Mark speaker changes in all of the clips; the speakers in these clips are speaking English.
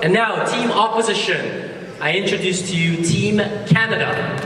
Speaker 1: And now, Team Opposition. I introduce to you Team Canada.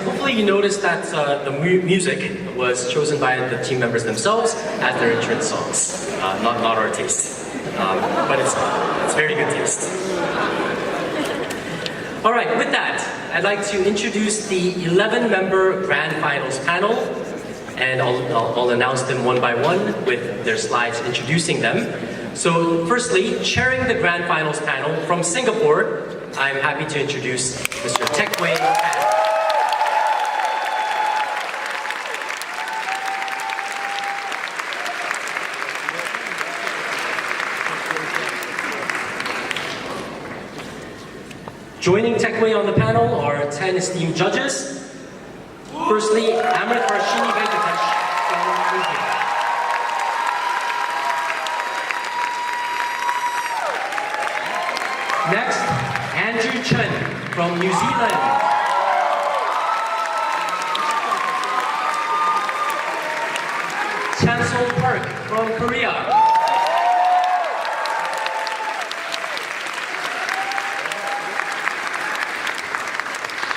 Speaker 1: Hopefully you noticed that the music was chosen by the team members themselves as their entrance songs, not our taste, but it's very good taste. All right, with that, I'd like to introduce the 11-member Grand Finals panel, and I'll announce them one by one with their slides introducing them. So firstly, chairing the Grand Finals panel from Singapore, I'm happy to introduce Mr. Teck Wei Tan. Joining Teck Wei on the panel are 10 esteemed judges. Firstly, Amrit Varshini Venkatesh from India. Next, Andrew Chen from New Zealand. Chansol Park from Korea.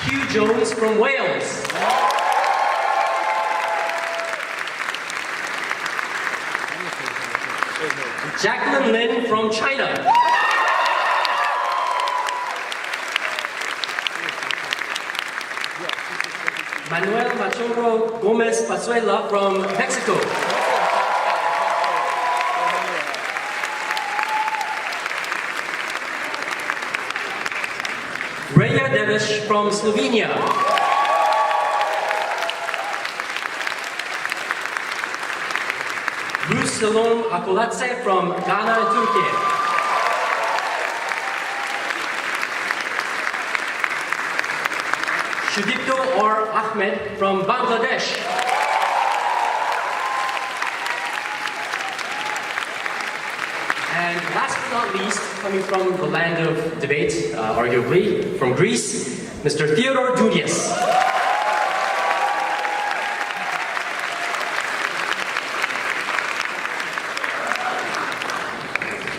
Speaker 1: Hugh Jones from Wales. Jacqueline Lin from China. Manuel Machoro Gomez Pazuela from Mexico. Raya Devish from Slovenia. Bruce Salom Akolatse from Ghana and Turkey. Shudipto or Ahmed from Bangladesh. And last but not least, coming from the land of debate, arguably, from Greece, Mr. Theodore Dourias.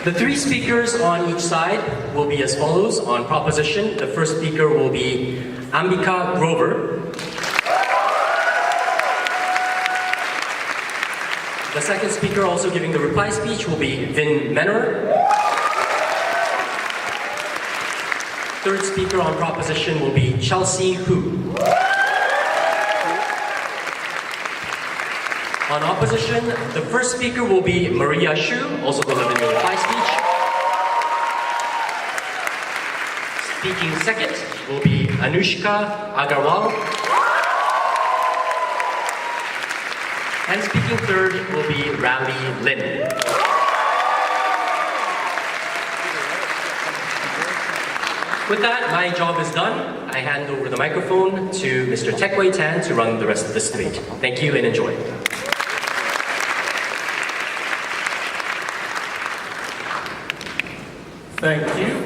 Speaker 1: The three speakers on each side will be as follows. On proposition, the first speaker will be Ambika Grover. The second speaker also giving the reply speech will be Vin Menor. Third speaker on proposition will be Chelsea Hu. On opposition, the first speaker will be Maria Xu, also delivering the reply speech. Speaking second will be Anushka Agarwal. And speaking third will be Rally Lin. With that, my job is done. I hand over the microphone to Mr. Teck Wei Tan to run the rest of this debate. Thank you and enjoy.
Speaker 2: Thank you.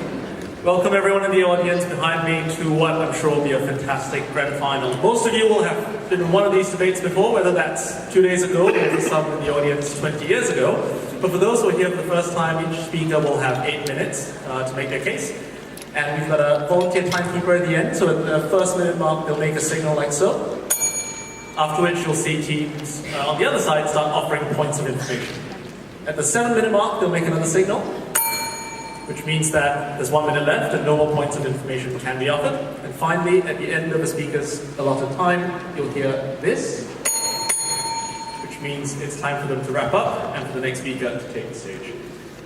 Speaker 2: Welcome everyone in the audience behind me to what I'm sure will be a fantastic grand final. Most of you will have been in one of these debates before, whether that's 2 days ago or some in the audience 20 years ago. But for those who are here for the first time, each speaker will have 8 minutes to make their case. And we've got a volunteer timekeeper at the end, so at the first minute mark they'll make a signal like so. After which you'll see teams on the other side start offering points of information. At the 7-minute mark they'll make another signal, which means that there's 1 minute left and no more points of information can be offered. And finally, at the end of the speaker's allotted time, you'll hear this, which means it's time for them to wrap up and for the next speaker to take the stage.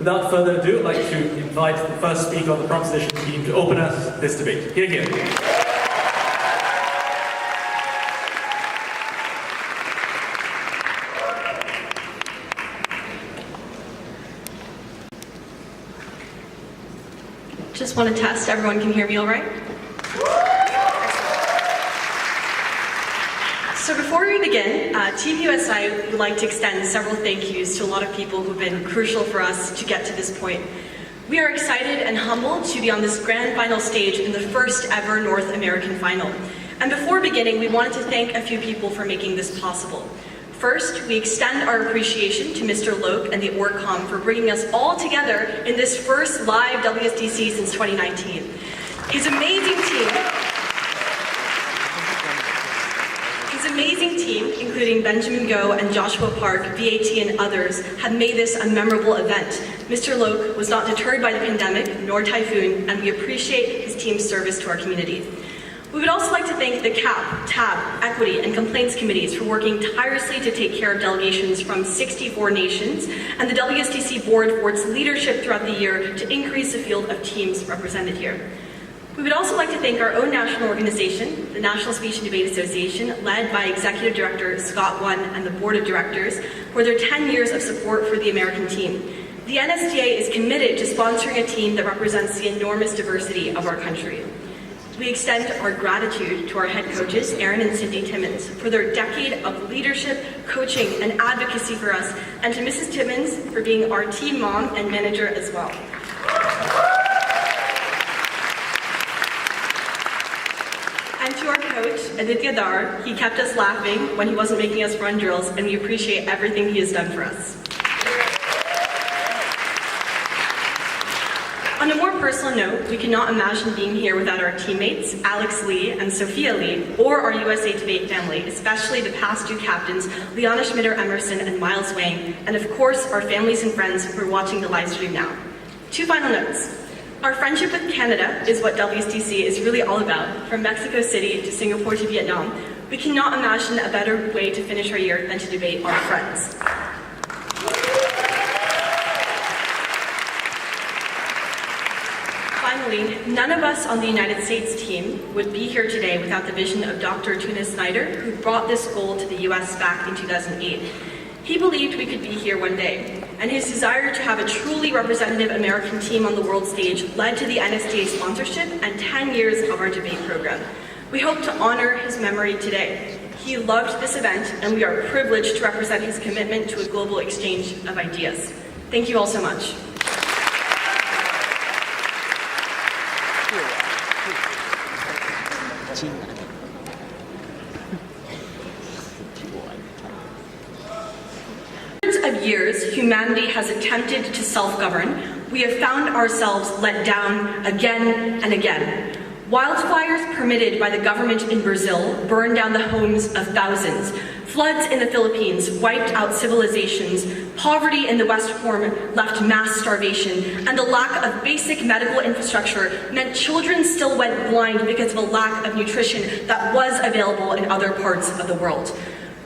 Speaker 2: Without further ado, I'd like to invite the first speaker on the proposition team to open us this debate. Here, here.
Speaker 3: Just want to test, everyone can hear me all right? So before we begin, Team USI would like to extend several thank yous to a lot of people who've been crucial for us to get to this point. We are excited and humbled to be on this grand final stage in the first ever North American final. And before beginning, we wanted to thank a few people for making this possible. First, we extend our appreciation to Mr. Loke and the OrgCom for bringing us all together in this first live WSDC since 2019. His amazing team, including Benjamin Go and Joshua Park, VAT and others, have made this a memorable event. Mr. Loke was not deterred by the pandemic nor typhoon, and we appreciate his team's service to our community. We would also like to thank the CAP, TAB, Equity, and Complaints Committees for working tirelessly to take care of delegations from 64 nations, and the WSDC Board for its leadership throughout the year to increase the field of teams represented here. We would also like to thank our own national organization, the National Speech and Debate Association, led by Executive Director Scott Won and the Board of Directors, for their 10 years of support for the American team. The NSDA is committed to sponsoring a team that represents the enormous diversity of our country. We extend our gratitude to our head coaches, Aaron and Cindy Timmons, for their decade of leadership, coaching, and advocacy for us, and to Mrs. Timmons for being our team mom and manager as well. And to our coach, Aditya Dar, he kept us laughing when he wasn't making us run drills, and we appreciate everything he has done for us. On a more personal note, we cannot imagine being here without our teammates, Alex Lee and Sophia Lee, or our USA Debate family, especially the past two captains, Liana Schmitter-Emerson and Miles Wang, and of course, our families and friends who are watching the live stream now. Two final notes. Our friendship with Canada is what WSDC is really all about, from Mexico City to Singapore to Vietnam. We cannot imagine a better way to finish our year than to debate our friends. Finally, none of us on the United States team would be here today without the vision of Dr. Tuna Snyder, who brought this goal to the US back in 2008. He believed we could be here one day, and his desire to have a truly representative American team on the world stage led to the NSDA sponsorship and 10 years of our debate program. We hope to honor his memory today. He loved this event, and we are privileged to represent his commitment to a global exchange of ideas. Thank you all so much. Of years, humanity has attempted to self-govern. We have found ourselves let down again and again. Wildfires permitted by the government in Brazil burned down the homes of thousands. Floods in the Philippines wiped out civilizations. Poverty in the West Horn left mass starvation. And the lack of basic medical infrastructure meant children still went blind because of a lack of nutrition that was available in other parts of the world.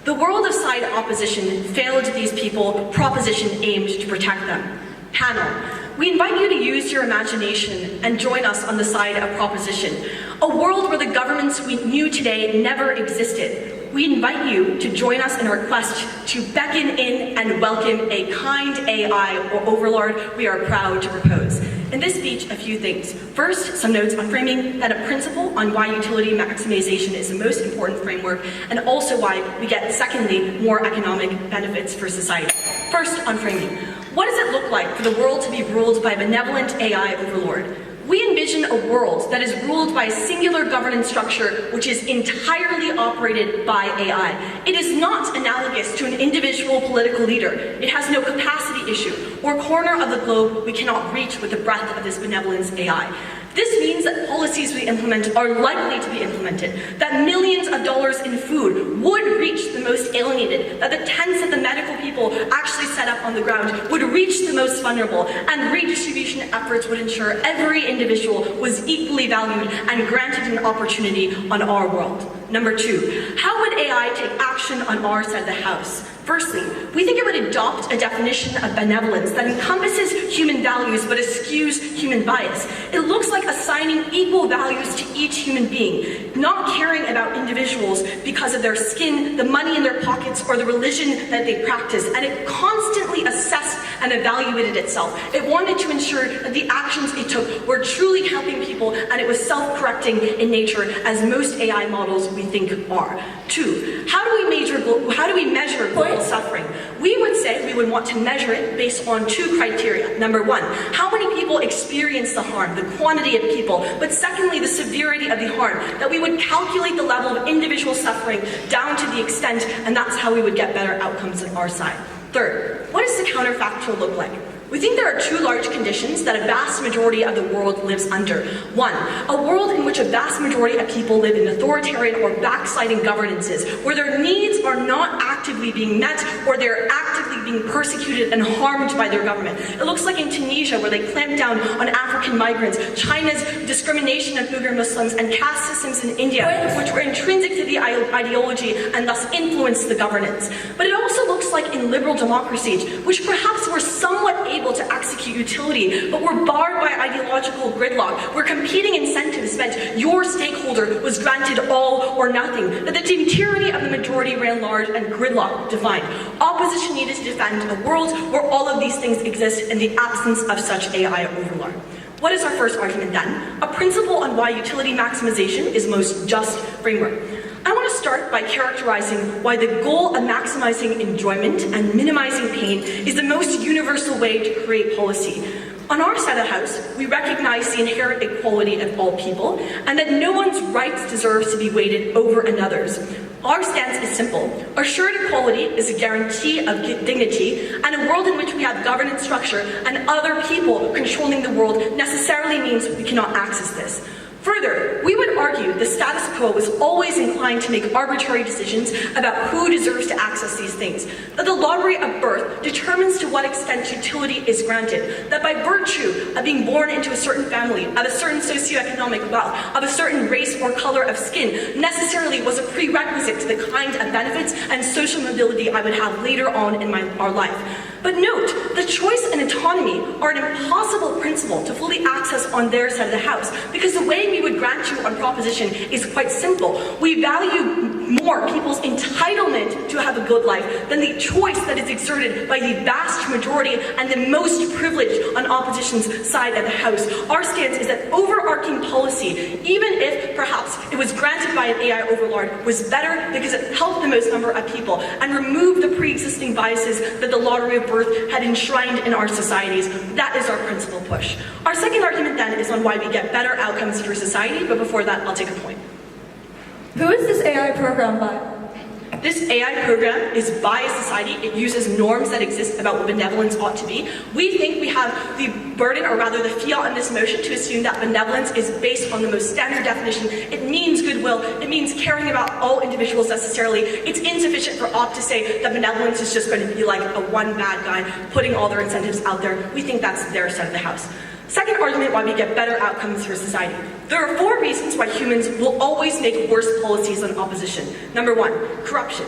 Speaker 3: The world of side opposition failed these people, proposition aimed to protect them. Panel, we invite you to use your imagination and join us on the side of proposition. A world where the governments we knew today never existed. We invite you to join us in our quest to beckon in and welcome a kind AI or overlord we are proud to propose. In this speech, a few things. First, some notes on framing, then a principle on why utility maximization is the most important framework, and also why we get, secondly, more economic benefits for society. First, on framing. What does it look like for the world to be ruled by a benevolent AI overlord? We envision a world that is ruled by a singular governance structure which is entirely operated by AI. It is not analogous to an individual political leader. It has no capacity issue or corner of the globe we cannot reach with the breadth of this benevolence AI. This means that policies we implement are likely to be implemented, that millions of dollars in food would reach the most alienated, that the tents that the medical people actually set up on the ground would reach the most vulnerable, and redistribution efforts would ensure every individual was equally valued and granted an opportunity on our world. Number two, how would AI take action on our side of the house? Firstly, we think it would adopt a definition of benevolence that encompasses human values but eschews human bias. It looks like assigning equal values to each human being, not caring about individuals because of their skin, the money in their pockets, or the religion that they practice, and it constantly assessed and evaluated itself. It wanted to ensure that the actions it took were truly helping people, and it was self-correcting in nature, as most AI models we think are. 2, how do we measure global suffering? We would say we would want to measure it based on 2 criteria. Number 1, how many people experience the harm, the quantity of people, but secondly, the severity of the harm, that we would calculate the level of individual suffering down to the extent, and that's how we would get better outcomes on our side. Third, what does the counterfactual look like? We think there are 2 large conditions that a vast majority of the world lives under. 1, a world in which a vast majority of people live in authoritarian or backsliding governances, where their needs are not actively being met, or they're actively being persecuted and harmed by their government. It looks like in Tunisia, where they clamped down on African migrants, China's discrimination of Uyghur Muslims, and caste systems in India, which were intrinsic to the ideology and thus influenced the governance. But it also looks like in liberal democracies, which perhaps were somewhat able to execute utility, but were barred by ideological gridlock, where competing incentives meant your stakeholder was granted all or nothing, that the tyranny of the majority ran large and gridlock defined. Opposition needed to defend a world where all of these things exist in the absence of such AI overlord. What is our first argument then? A principle on why utility maximization is most just framework. I want to start by characterizing why the goal of maximizing enjoyment and minimizing pain is the most universal way to create policy. On our side of the house, we recognize the inherent equality of all people, and that no one's rights deserves to be weighted over another's. Our stance is simple. Assured equality is a guarantee of dignity, and a world in which we have governance structure and other people controlling the world necessarily means we cannot access this. Further, we would argue the status quo was always inclined to make arbitrary decisions about who deserves to access these things, that the lottery of birth determines to what extent utility is granted, that by virtue of being born into a certain family, of a certain socioeconomic wealth, of a certain race or color of skin, necessarily was a prerequisite to the kind of benefits and social mobility I would have later on in our life. But note, the choice and autonomy are an impossible principle to fully access on their side of the house, because the way we would grant you on proposition is quite simple. We value more people's entitlement to have a good life than the choice that is exerted by the vast majority and the most privileged on opposition's side of the house. Our stance is that overarching policy, even if perhaps it was granted by an AI overlord, was better because it helped the most number of people and removed the pre-existing biases that the lottery of birth had enshrined in our societies. That is our principal push. Our second argument then is on why we get better outcomes for society, but before that, I'll take a point.
Speaker 4: Who is this AI program by?
Speaker 3: This AI program is by a society. It uses norms that exist about what benevolence ought to be. We think we have the burden, or rather the fiat in this motion, to assume that benevolence is based on the most standard definition. It means goodwill. It means caring about all individuals necessarily. It's insufficient for OPT to say that benevolence is just going to be like a one bad guy putting all their incentives out there. We think that's their side of the house. Second argument why we get better outcomes for society. There are 4 reasons why humans will always make worse policies than opposition. Number 1, corruption.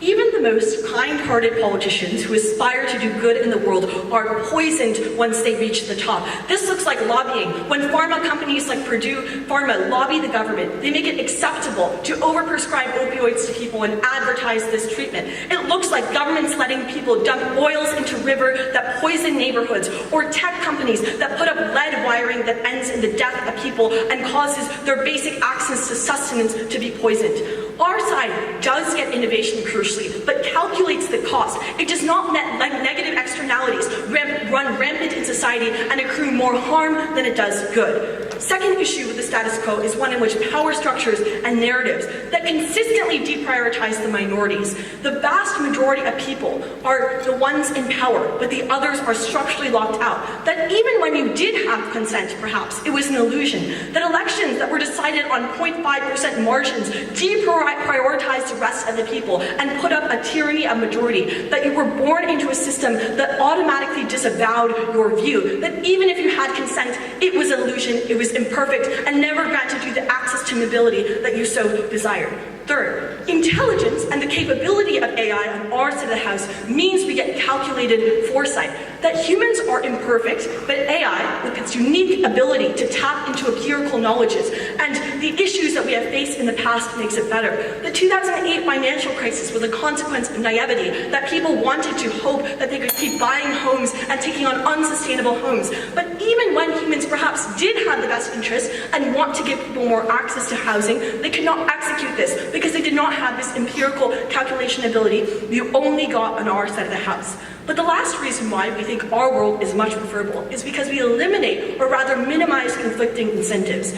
Speaker 3: Even the most kind-hearted politicians who aspire to do good in the world are poisoned once they reach the top. This looks like lobbying. When pharma companies like Purdue Pharma lobby the government, they make it acceptable to overprescribe opioids to people and advertise this treatment. It looks like governments letting people dump oils into rivers that poison neighborhoods, or tech companies that put up lead wiring that ends in the death of people and causes their basic access to sustenance to be poisoned. Our side does get innovation crucially, but calculates the cost. It does not let negative externalities run rampant in society and accrue more harm than it does good. Second issue with the status quo is one in which power structures and narratives that consistently deprioritize the minorities. The vast majority of people are the ones in power, but the others are structurally locked out. That even when you did have consent, perhaps, it was an illusion. That elections that were decided on 0.5% margins deprioritized the rest of the people and put up a tyranny of majority. That you were born into a system that automatically disavowed your view. That even if you had consent, it was illusion, it was imperfect, and never granted you the access to mobility that you so desire. Third, intelligence and the capability of AI on our side of the house means we get calculated foresight. That humans are imperfect, but AI, with its unique ability to tap into empirical knowledges and the issues that we have faced in the past, makes it better. The 2008 financial crisis was a consequence of naivety, that people wanted to hope that they could keep buying homes and taking on unsustainable homes. But even when humans perhaps did have the best interests and want to give people more access to housing, they could not execute this because they did not have this empirical calculation ability you only got on our side of the house. But the last reason why we think our world is much preferable is because we eliminate, or rather minimize, conflicting incentives.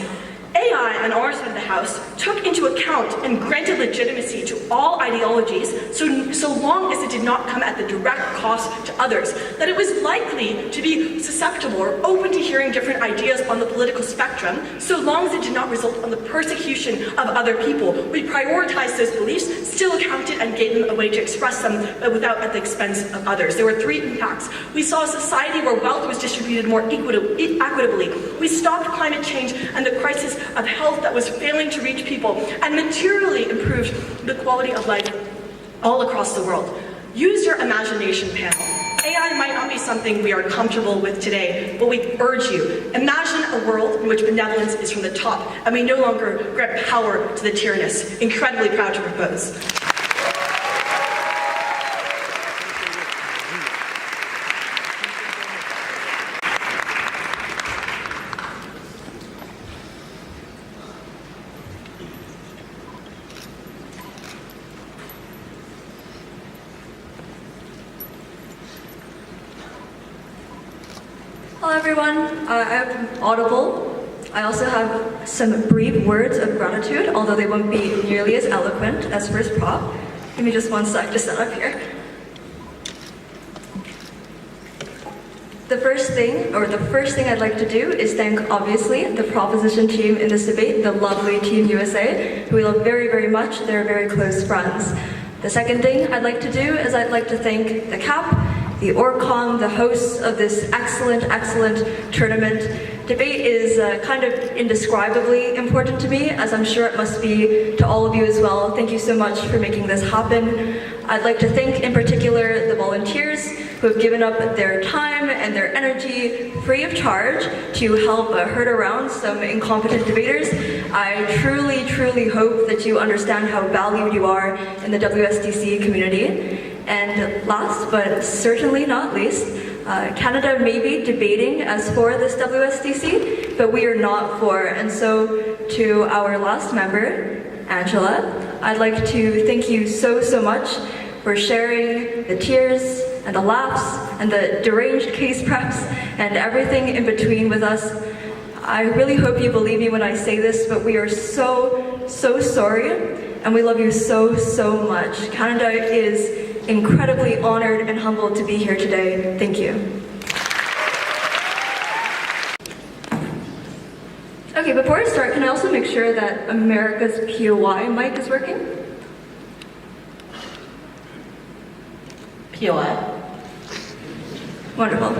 Speaker 3: AI on our side of the house took into account and granted legitimacy to all ideologies so long as it did not come at the direct cost to others, that it was likely to be susceptible or open to hearing different ideas on the political spectrum so long as it did not result in the persecution of other people. We prioritized those beliefs, still accounted and gave them a way to express them, but without at the expense of others. There were three impacts. We saw a society where wealth was distributed more equitably. We stopped climate change and the crisis of health that was failing to reach people, and materially improved the quality of life all across the world. Use your imagination, panel. AI might not be something we are comfortable with today, but we urge you, imagine a world in which benevolence is from the top, and we no longer grant power to the tyrannous. Incredibly proud to propose.
Speaker 4: Hello everyone, I'm Audible. I also have some brief words of gratitude, although they won't be nearly as eloquent as first prop. Give me just one sec to set up here. The first thing I'd like to do is thank, obviously, the proposition team in this debate, the lovely Team USA, who we love very, very much. They're very close friends. The second thing I'd like to do is I'd like to thank the CAP, the ORCOM, the hosts of this excellent, excellent tournament. Debate is kind of indescribably important to me, as I'm sure it must be to all of you as well. Thank you so much for making this happen. I'd like to thank in particular the volunteers who have given up their time and their energy free of charge to help herd around some incompetent debaters. I truly, truly hope that you understand how valued you are in the WSDC community. And last but certainly not least, Canada may be debating as for this WSDC, but we are not for. And so to our last member, Angela, I'd like to thank you so, so much for sharing the tears and the laughs and the deranged case preps and everything in between with us. I really hope you believe me when I say this, but we are so, so sorry, and we love you so, so much. Canada is incredibly honored and humbled to be here today. Thank you. Okay, before I start, can I also make sure that America's POI mic is working?
Speaker 5: POI.
Speaker 4: Wonderful.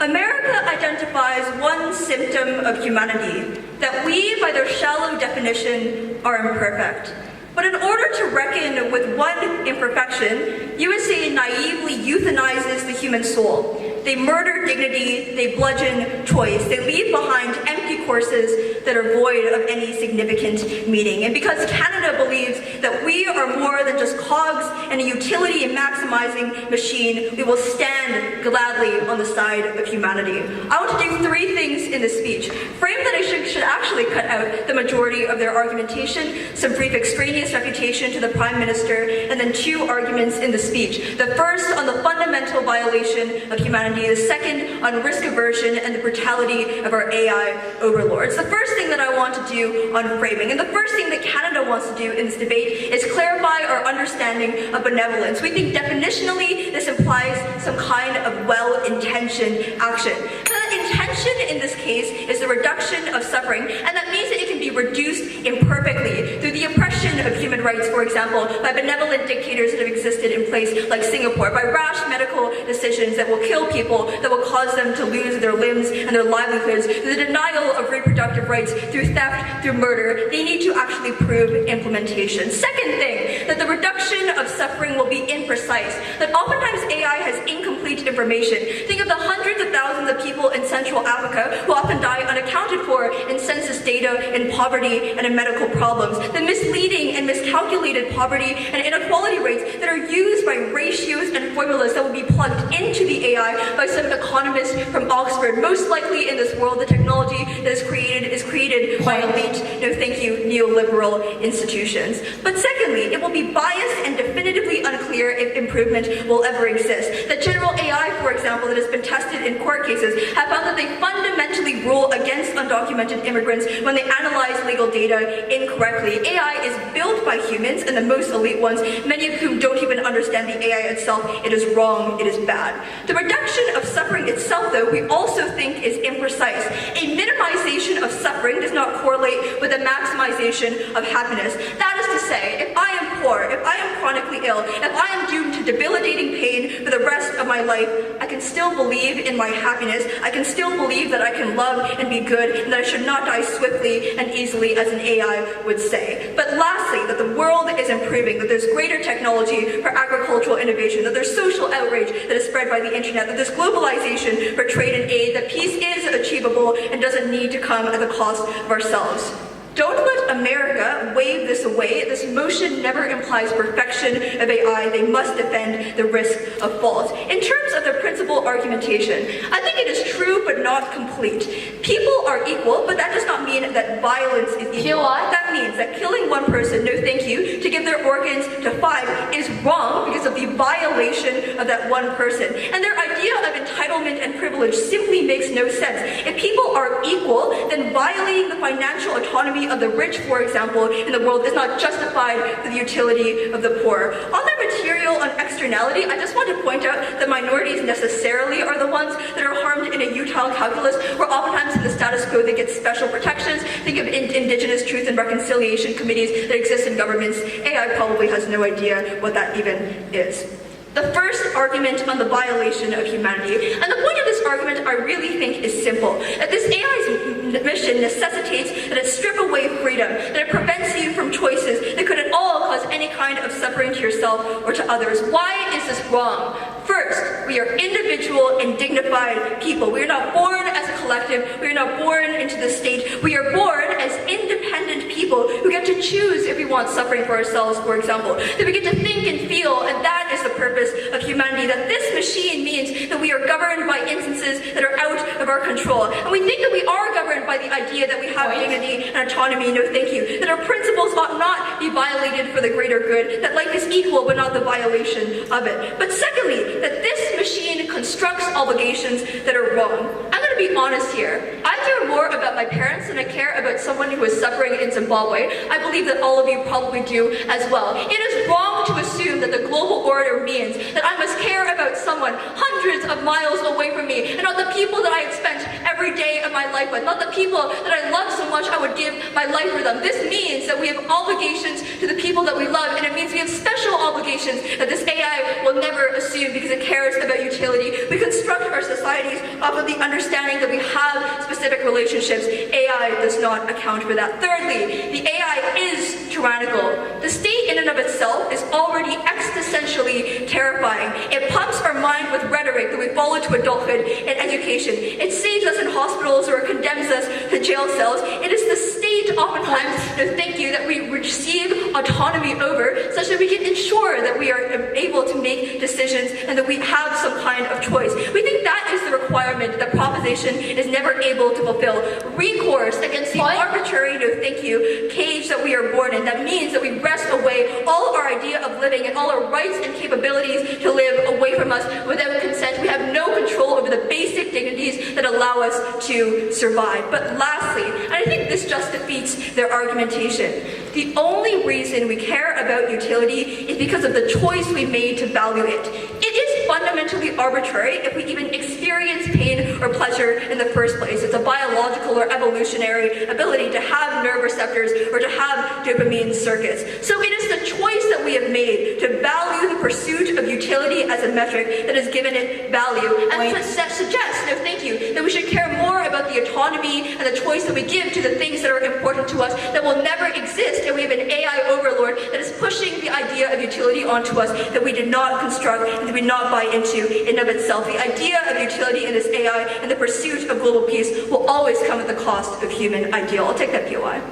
Speaker 4: America identifies one symptom of humanity, that we, by their shallow definition, are imperfect. But in order to reckon with one imperfection, USA naively euthanizes the human soul. They murder dignity, they bludgeon choice, they leave behind empty courses that are void of any significant meaning. And because Canada believes that we are more than just cogs in a utility and maximizing machine, we will stand gladly on the side of humanity. I want to do three things in this speech. Frame that I should actually cut out the majority of their argumentation, some brief extraneous refutation to the Prime Minister, and then two arguments in the speech. The first on the fundamental violation of humanity, the second on risk aversion and the brutality of our AI overlords. The first thing that I want to do on framing, and the first thing that Canada wants to do in this debate, is clarify our understanding of benevolence. We think definitionally this implies some kind of well-intentioned action. The intention intention in this case is the reduction of suffering, and that means that it can be reduced imperfectly through the oppression of human rights, for example, by benevolent dictators that have existed in place like Singapore, by rash medical decisions that will kill people, that will cause them to lose their limbs and their livelihoods, through the denial of reproductive rights, through theft, through murder. They need to actually prove implementation. Second thing, that the reduction of suffering will be imprecise, that oftentimes AI has incomplete information. Think of the hundreds of thousands of people in Central Africa who often die unaccounted for in census data, in poverty, and in medical problems. The misleading and miscalculated poverty and inequality rates that are used by ratios and formulas that will be plugged into the AI by some economist from Oxford. Most likely in this world, the technology that is created by elite, no thank you, neoliberal institutions. But secondly, it will be biased and definitively unclear if improvement will ever exist. The general AI, for example, that has been tested in court cases have found that they fundamentally rule against undocumented immigrants when they analyze legal data incorrectly. AI is built by humans, and the most elite ones, many of whom don't even understand the AI itself. It is wrong, it is bad. The reduction of suffering itself, though, we also think is imprecise. A minimization of suffering does not correlate with a maximization of happiness. That is to say, if I am poor, if I am chronically ill, if I am doomed to debilitating pain for the rest of my life, I can still believe in my happiness. I can still believe that I can love and be good, and that I should not die swiftly and easily as an AI would say. But lastly, that the world is improving, that there's greater technology for agricultural innovation, that there's social outrage that is spread by the internet, that there's globalization for trade and aid, that peace is achievable and doesn't need to come at the cost of ourselves. Don't let America wave this away. This motion never implies perfection of AI. They must defend the risk of fault. In terms of the principal argumentation, I think it is true but not complete. People are equal, but that does not mean that violence is equal. That means that killing one person, no thank you, to give their organs to 5 is wrong because of the violation of that one person. And their idea of entitlement and privilege simply makes no sense. If people are equal, then violating the financial autonomy of the rich, for example, in the world is not justified for the utility of the poor. On the material and externality, I just want to point out that minorities necessarily are the ones that are harmed in a Utah calculus, where oftentimes in the status quo they get special protections. Think of Indigenous Truth and Reconciliation committees that exist in governments. AI probably has no idea what that even is. The first argument on the violation of humanity, and the point of this argument I really think is simple, that this AI's mission necessitates that it strip away freedom, that it prevents you from choices that could at all cause any kind of suffering to yourself or to others. Why is this wrong? First, we are individual and dignified people. We are not born as a collective. We are not born into the state. We are born as independent people who get to choose if we want suffering for ourselves, for example. That we get to think and feel, and that is the purpose of humanity. That this machine means that we are governed by instances that are out of our control. And we think that we are governed by the idea that we have dignity and autonomy, no thank you. That our principles ought not be violated for the greater good. That life is equal but not the violation of it. But secondly, that this machine constructs obligations that are wrong. I'm going to be honest here. I care more about my parents than I care about someone who is suffering in Zimbabwe. I believe that all of you probably do as well. It is wrong to assume that the global order means that I must care about someone hundreds of miles away from me, and not the people that I have spent every day of my life with, not the people that I love so much I would give my life for them. This means that we have obligations to the people that we love, and it means we have special obligations that this AI will never assume because it cares about utility. We construct our societies off of the understanding that we have specific relationships. AI does not account for that. Thirdly, the AI is tyrannical. The state in and of itself is already existentially terrifying. It pumps our mind with rhetoric that we follow to adulthood and education. It saves us in hospitals or condemns us to jail cells. It is the state oftentimes, no thank you, that we receive autonomy over, such that we can ensure that we are able to make decisions and that we have some kind of choice. We think that is the requirement that proposition is never able to fulfill. Recourse against the arbitrary, no thank you, cage that we are born in. That means that we wrest away all of our idea of living and all our rights and capabilities to live away from us without consent. We have no control over the basic dignities that allow us to survive. But lastly, and I think this just defeats their argumentation, the only reason we care about utility is because of the choice we made to value it. It is fundamentally arbitrary if we even experience pain or pleasure in the first place. It's a biological or evolutionary ability to have nerve receptors or to have dopamine circuits. So it is the choice that we have made to value the pursuit of utility as a metric that has given it value, and that suggests, no thank you, that we should care more about the autonomy and the choice that we give to the things that are important to us that will never exist, and we have an AI overlord that is pushing the idea of utility onto us that we did not construct and that we did not buy into in of itself. The idea of utility in this AI and the pursuit of global peace will always come at the cost of human ideal. I'll take that POI.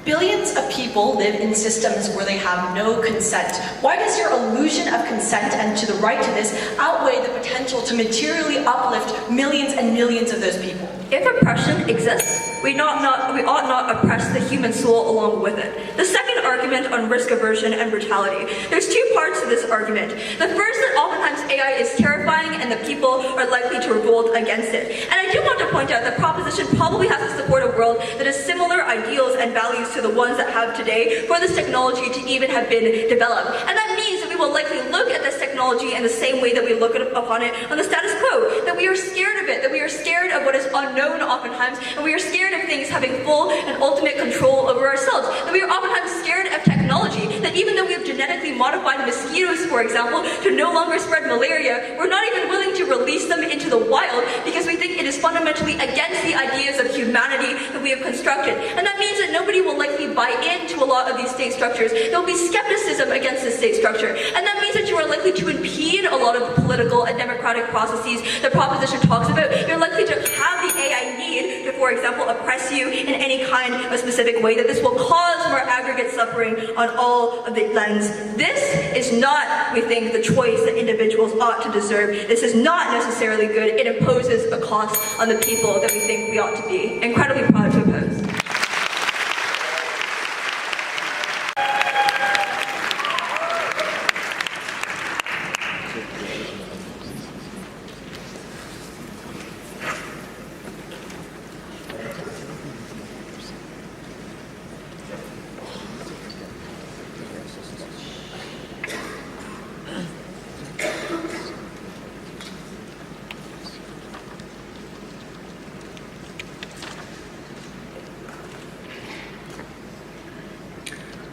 Speaker 5: Billions of people live in systems where they have no consent. Why does your illusion of consent and to the right to this outweigh the potential to materially uplift millions and millions of those people?
Speaker 4: If oppression exists, we ought not oppress the human soul along with it. The second argument on risk aversion and brutality. There's two parts to this argument. The first, that oftentimes AI is terrifying and the people are likely to revolt against it. And I do want to point out that proposition probably has to support a world that has similar ideals and values to the ones that have today for this technology to even have been developed. And that means that we will likely look at this technology in the same way that we look upon it on the status quo, that we are scared of it, that we are scared of what is unknown oftentimes, and we are scared of things having full and ultimate control over ourselves, that we are oftentimes scared of technology, that even though we have genetically modified mosquitoes, for example, to no longer spread malaria, we're not even willing to release them into the wild because we think it is fundamentally against the ideas of humanity that we have constructed. And that means that nobody will likely buy into a lot of these state structures. There will be skepticism against the state structure. And that means that you are likely to impede a lot of the political and democratic processes the proposition talks about. You're likely to have the AI need to, for example, oppress you in any kind of specific way, that this will cause more aggregate suffering on all of the lens. This is not, we think, the choice that individuals ought to deserve. This is not necessarily good. It imposes a cost on the people that we think we ought to be incredibly proud to oppose.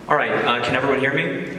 Speaker 6: All right, can everyone hear me?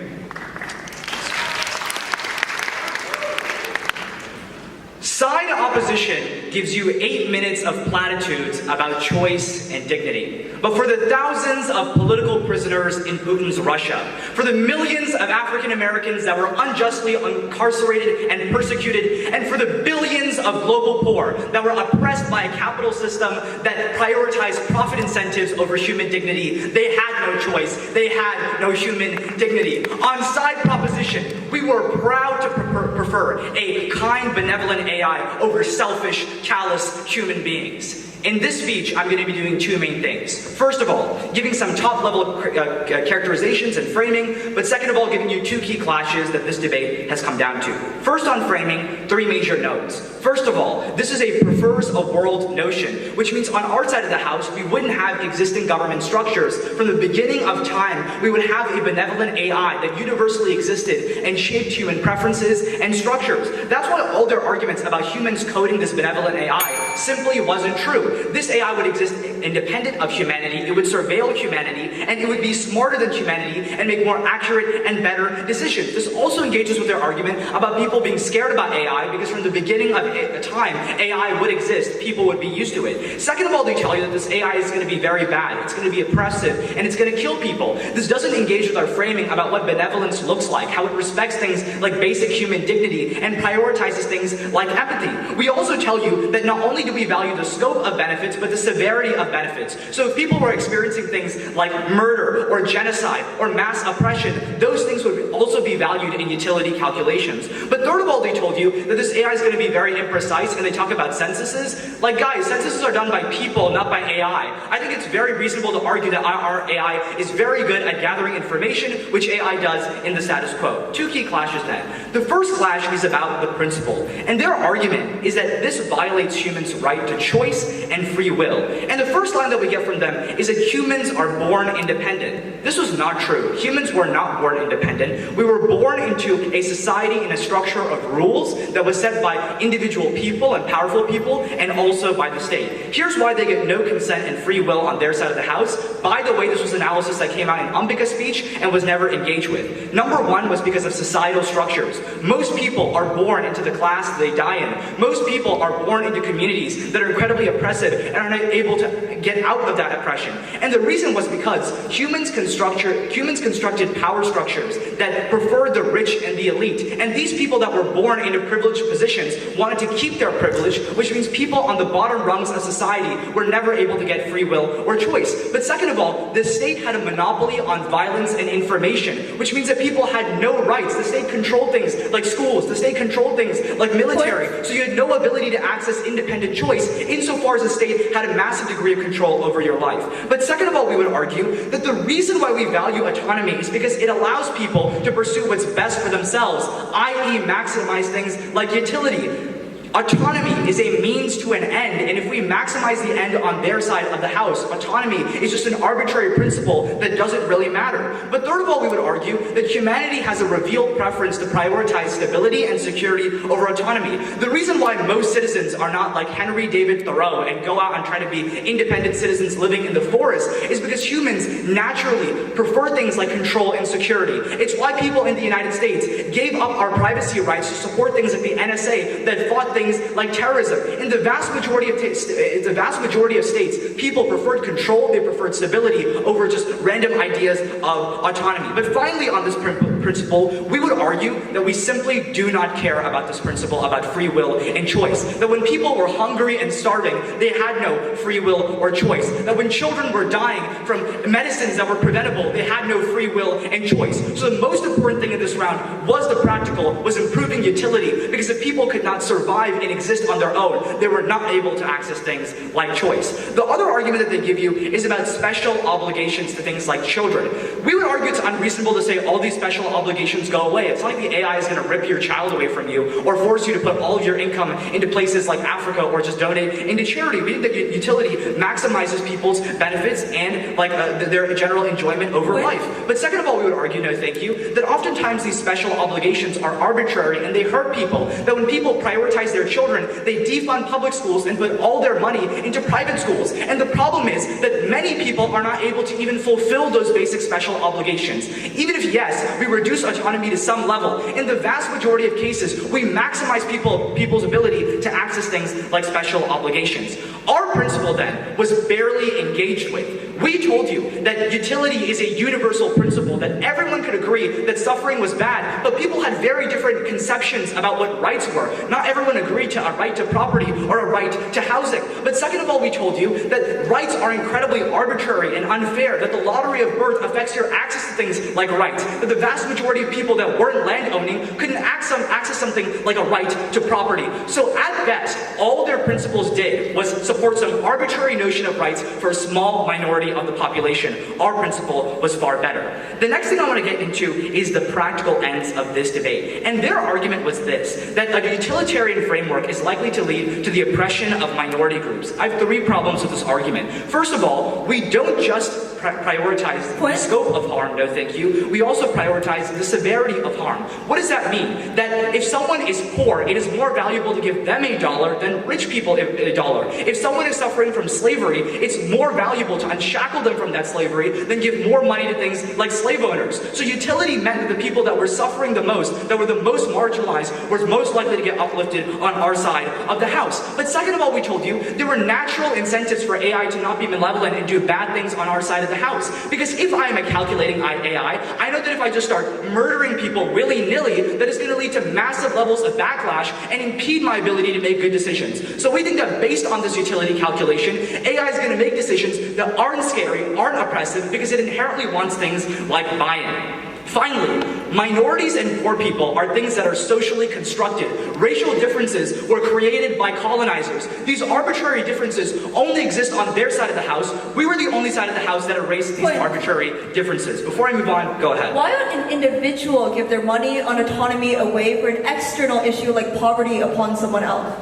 Speaker 6: Side opposition gives you 8 minutes of platitudes about choice and dignity. But for the thousands of political prisoners in Putin's Russia, for the millions of African Americans that were unjustly incarcerated and persecuted, and for the billions of global poor that were oppressed by a capital system that prioritized profit incentives over human dignity, they had no choice. They had no human dignity. On side proposition, we were proud to prefer a kind, benevolent AI over selfish, callous human beings. In this speech, I'm going to be doing two main things. First of all, giving some top-level characterizations and framing, but second of all, giving you two key clashes that this debate has come down to. First on framing, three major notes. First of all, this is a prefers a world notion, which means on our side of the house, we wouldn't have existing government structures. From the beginning of time, we would have a benevolent AI that universally existed and shaped human preferences and structures. That's why all their arguments about humans coding this benevolent AI simply wasn't true. This AI would exist independent of humanity, it would surveil humanity, and it would be smarter than humanity and make more accurate and better decisions. This also engages with their argument about people being scared about AI because from the beginning of time, AI would exist, people would be used to it. Second of all, they tell you that this AI is going to be very bad, it's going to be oppressive, and it's going to kill people. This doesn't engage with our framing about what benevolence looks like, how it respects things like basic human dignity and prioritizes things like empathy. We also tell you that not only do we value the scope of benefits, but the severity of benefits. So if people were experiencing things like murder or genocide or mass oppression, those things would also be valued in utility calculations. But third of all, they told you that this AI is going to be very imprecise, and they talk about censuses. Like, guys, censuses are done by people, not by AI. I think it's very reasonable to argue that our AI is very good at gathering information, which AI does in the status quo. Two key clashes then. The first clash is about the principle, and their argument is that this violates humans' right to choice and free will. And the first line that we get from them is that humans are born independent. This was not true. Humans were not born independent. We were born into a society and a structure of rules that was set by individual people and powerful people, and also by the state. Here's why they get no consent and free will on their side of the house. By the way, this was analysis that came out in Umbika's speech and was never engaged with. Number one was because of societal structures. Most people are born into the class they die in. Most people are born into communities that are incredibly oppressive and are not able to get out of that oppression. And the reason was because humans constructed power structures that preferred the rich and the elite. And these people that were born into privileged positions wanted to keep their privilege, which means people on the bottom rungs of society were never able to get free will or choice. But second of all, the state had a monopoly on violence and information, which means that people had no rights. The state controlled things like schools. The state controlled things like military. So you had no ability to access independent choice insofar as the state had a massive degree of control over your life. But second of all, we would argue that the reason why we value autonomy is because it allows people to pursue what's best for themselves, i.e. maximize things like utility. Autonomy is a means to an end, and if we maximize the end on their side of the house, autonomy is just an arbitrary principle that doesn't really matter. But third of all, we would argue that humanity has a revealed preference to prioritize stability and security over autonomy. The reason why most citizens are not like Henry David Thoreau and go out and try to be independent citizens living in the forest is because humans naturally prefer things like control and security. It's why people in the United States gave up our privacy rights to support things like the NSA that fought things like terrorism. In the vast majority of states, people preferred control, they preferred stability over just random ideas of autonomy. But finally, on this principle, we would argue that we simply do not care about this principle about free will and choice. That when people were hungry and starving, they had no free will or choice. That when children were dying from medicines that were preventable, they had no free will and choice. So the most important thing in this round was the practical, was improving utility, because if people could not survive and exist on their own, they were not able to access things like choice. The other argument that they give you is about special obligations to things like children. We would argue it's unreasonable to say all these special obligations go away. It's not like the AI is going to rip your child away from you or force you to put all of your income into places like Africa or just donate into charity. We think that utility maximizes people's benefits and their general enjoyment over life. But second of all, we would argue, no thank you, that oftentimes these special obligations are arbitrary and they hurt people. That when people prioritize their children, they defund public schools and put all their money into private schools. And the problem is that many people are not able to even fulfill those basic special obligations. Even if, yes, we reduce autonomy to some level, in the vast majority of cases, we maximize people's ability to access things like special obligations. Our principle then was barely engaged with. We told you that utility is a universal principle, that everyone could agree that suffering was bad, but people had very different conceptions about what rights were. Not everyone agreed to a right to property or a right to housing. But second of all, we told you that rights are incredibly arbitrary and unfair, that the lottery of birth affects your access to things like rights, that the vast majority of people that weren't land owning couldn't access something like a right to property. So at best, all their principles did was support some arbitrary notion of rights for a small minority of the population. Our principle was far better. The next thing I want to get into is the practical ends of this debate. And their argument was this, that a utilitarian framework is likely to lead to the oppression of minority groups. I have three problems with this argument. First of all, we don't just prioritize the scope of harm, no thank you. We also prioritize the severity of harm. What does that mean? That if someone is poor, it is more valuable to give them $1 than rich people $1. If someone is suffering from slavery, it's more valuable to unshackle them from that slavery than give more money to things like slave owners. So utility meant that the people that were suffering the most, that were the most marginalized, were most likely to get uplifted on our side of the house. But second of all, we told you there were natural incentives for AI to not be malevolent and do bad things on our side of the house. Because if I am a calculating AI, I know that if I just start murdering people willy-nilly, that is going to lead to massive levels of backlash and impede my ability to make good decisions. So we think that based on this utility calculation, AI is going to make decisions that aren't scary, aren't oppressive, because it inherently wants things like buy-in. Finally, minorities and poor people are things that are socially constructed. Racial differences were created by colonizers. These arbitrary differences only exist on their side of the house. We were the only side of the house that erased these arbitrary differences. Before I move on, go ahead.
Speaker 7: Why would an individual give their money on autonomy away for an external issue like poverty upon someone else?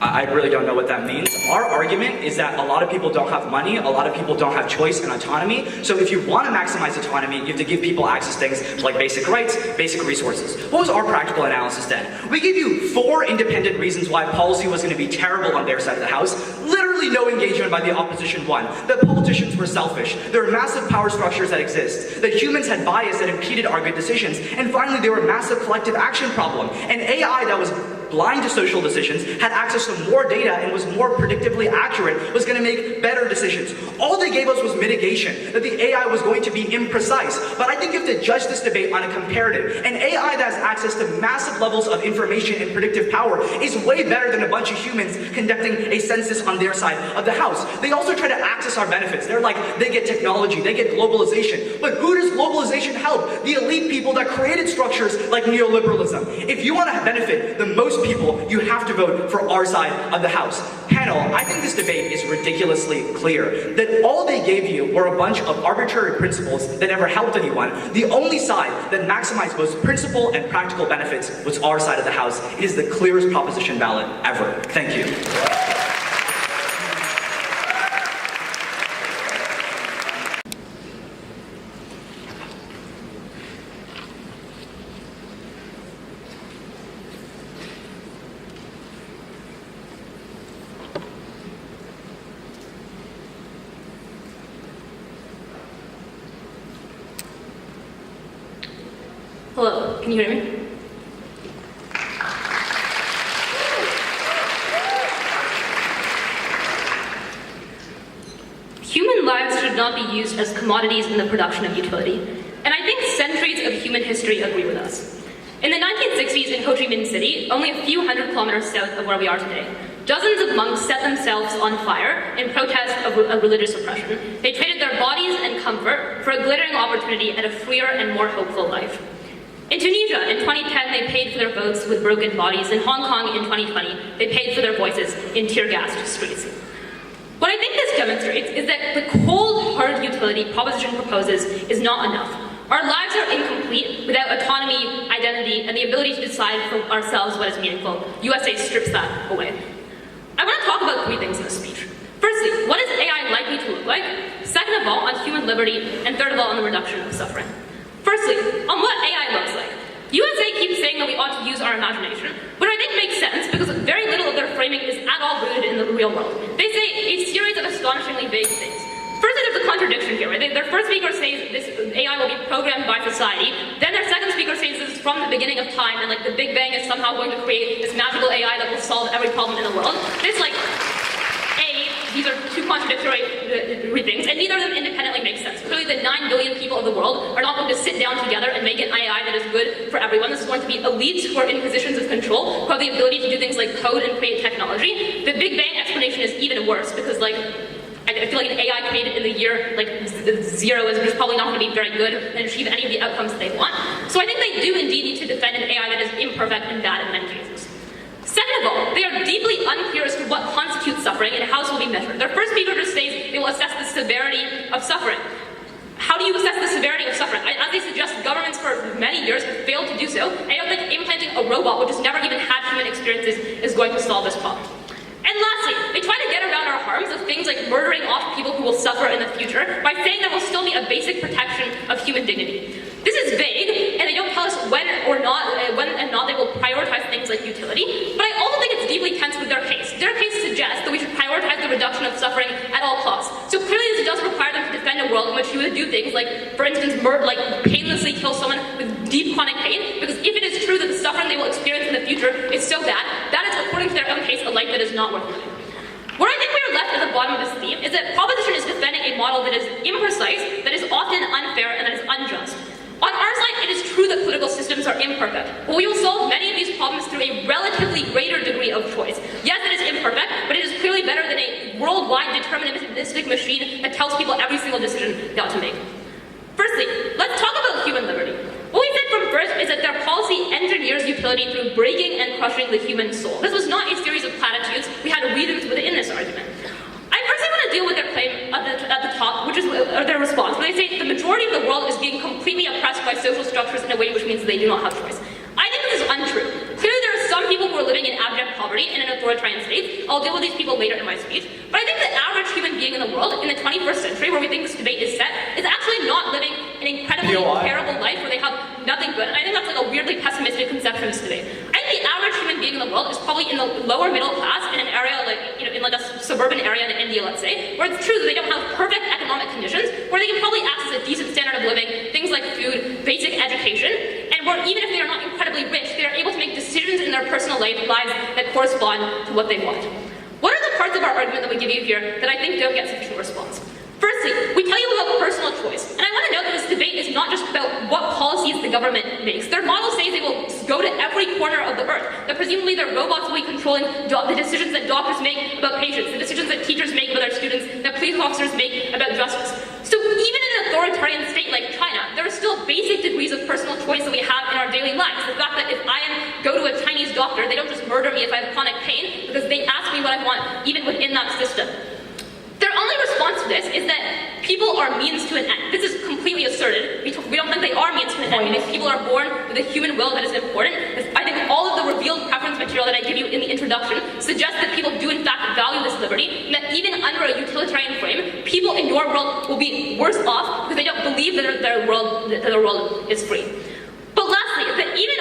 Speaker 6: I really don't know what that means. Our argument is that a lot of people don't have money, a lot of people don't have choice and autonomy. So if you want to maximize autonomy, you have to give people access to things like basic rights, basic resources. What was our practical analysis then? We gave you 4 independent reasons why policy was going to be terrible on their side of the house. Literally no engagement by the opposition won. That politicians were selfish. There are massive power structures that exist. That humans had bias that impeded our good decisions. And finally, there were a massive collective action problem. An AI that was blind to social decisions, had access to more data and was more predictably accurate, was going to make better decisions. All they gave us was mitigation, that the AI was going to be imprecise. But I think you have to judge this debate on a comparative. An AI that has access to massive levels of information and predictive power is way better than a bunch of humans conducting a census on their side of the house. They also try to access our benefits. They're like, they get technology, they get globalization. But who does globalization help? The elite people that created structures like neoliberalism. If you want to benefit the most people, you have to vote for our side of the house. Panel, I think this debate is ridiculously clear that all they gave you were a bunch of arbitrary principles that never helped anyone. The only side that maximized both principle and practical benefits was our side of the house. It is the clearest proposition ballot ever. Thank you.
Speaker 7: Hello, can you hear me? Human lives should not be used as commodities in the production of utility. And I think centuries of human history agree with us. In the 1960s in Ho Chi Minh City, only a few hundred kilometers south of where we are today, dozens of monks set themselves on fire in protest of religious oppression. They traded their bodies and comfort for a glittering opportunity at a freer and more hopeful life. In Tunisia, in 2010, they paid for their votes with broken bodies. In Hong Kong, in 2020, they paid for their voices in tear-gassed streets. What I think this demonstrates is that the cold, hard utility proposition proposes is not enough. Our lives are incomplete without autonomy, identity, and the ability to decide for ourselves what is meaningful. USA strips that away. I want to talk about 3 things in this speech. Firstly, what is AI likely to look like? Second of all, on human liberty, and third of all, on the reduction of suffering. Firstly, on what AI looks like. USA keeps saying that we ought to use our imagination, but I think makes sense because very little of their framing is at all rooted in the real world. They say a series of astonishingly vague things. Firstly, there's a contradiction here, right? Their first speaker says this AI will be programmed by society. Then their second speaker says this is from the beginning of time, and like the Big Bang is somehow going to create this magical AI that will solve every problem in the world. This these are 2 contradictory things, and neither of them independently make sense. Clearly, the 9 billion people of the world are not going to sit down together and make an AI that is good for everyone. This is going to be elites who are in positions of control, who have the ability to do things like code and create technology. The Big Bang explanation is even worse, because I feel like an AI created in the year 0 is probably not going to be very good and achieve any of the outcomes that they want. So I think they do indeed need to defend an AI that is imperfect and bad in many cases. Second of all, they are deeply unclear as to what constitutes suffering and how this will be measured. Their first speaker just says they will assess the severity of suffering. How do you assess the severity of suffering? As they suggest, governments for many years have failed to do so. I don't think implanting a robot, which has never even had human experiences, is going to solve this problem. And lastly, they try to get around our harms of things like murdering off people who will suffer in the future by saying there will still be a basic protection of human dignity. This is vague, and they don't tell us when and not they will prioritize things like utility, but I also think it's deeply tense with their case. Their case suggests that we should prioritize the reduction of suffering at all costs. So clearly this does require them to defend a world in which you would do things like, for instance, painlessly kill someone with deep chronic pain, because if it is true that the suffering they will experience in the future is so bad, that is, according to their own case, a life that is not worth living. Where I think we are left at the bottom of this theme is that proposition is defending a model that is imprecise, that is often unfair, and that is unjust. On our side, it is true that political systems are imperfect, but we will solve many of these problems through a relatively greater degree of choice. Yes, it is imperfect, but it is clearly better than a worldwide deterministic machine that tells people every single decision they ought to make. Firstly, let's talk about human liberty. What we said from first is that their policy engineers utility through breaking and crushing the human soul. This was not a series of platitudes. We had reasons within this argument. I personally want to deal with their claim at the top, which is their response, where they say the majority of the world is being completely oppressed by social structures in a way which means they do not have choice. I think this is untrue. Clearly there are some people who are living in abject poverty in an authoritarian state. I'll deal with these people later in my speech. But I think the average human being in the world in the 21st century, where we think this debate is set, is actually not living an incredibly terrible life where they have nothing good. And I think that's like a weirdly pessimistic conception of this debate. I think the average human being in the world is probably in the lower middle class in an area like, in like a suburban area in India, let's say, where it's true that they don't have perfect economic conditions, where they can probably access a decent standard of living, things like food, basic education, and where even if they are not incredibly rich, they are able to make decisions in their personal lives that correspond to what they want. What are the parts of our argument that we give you here that I think don't get sufficient response? Firstly, we tell you about personal choice. And I want to note that this debate is not just about what policies the government makes. Their model says they will go to every corner of the earth. That presumably their robots will be controlling the decisions that doctors make about patients, the decisions that teachers make about their students, that police officers make about justice. So even in an authoritarian state like China, there are still basic degrees of personal choice that we have in our daily lives. The fact that if I go to a Chinese doctor, they don't just murder me if I have chronic pain, because they ask me what I want, even within that system. Their only response to this is that people are means to an end. This is completely asserted. We don't think they are means to an end. We think people are born with a human will that is important. I think all of the revealed preference material that I give you in the introduction suggests that people do in fact value this liberty, and that even under a utilitarian frame, people in your world will be worse off because they don't believe that their world is free. But lastly, that even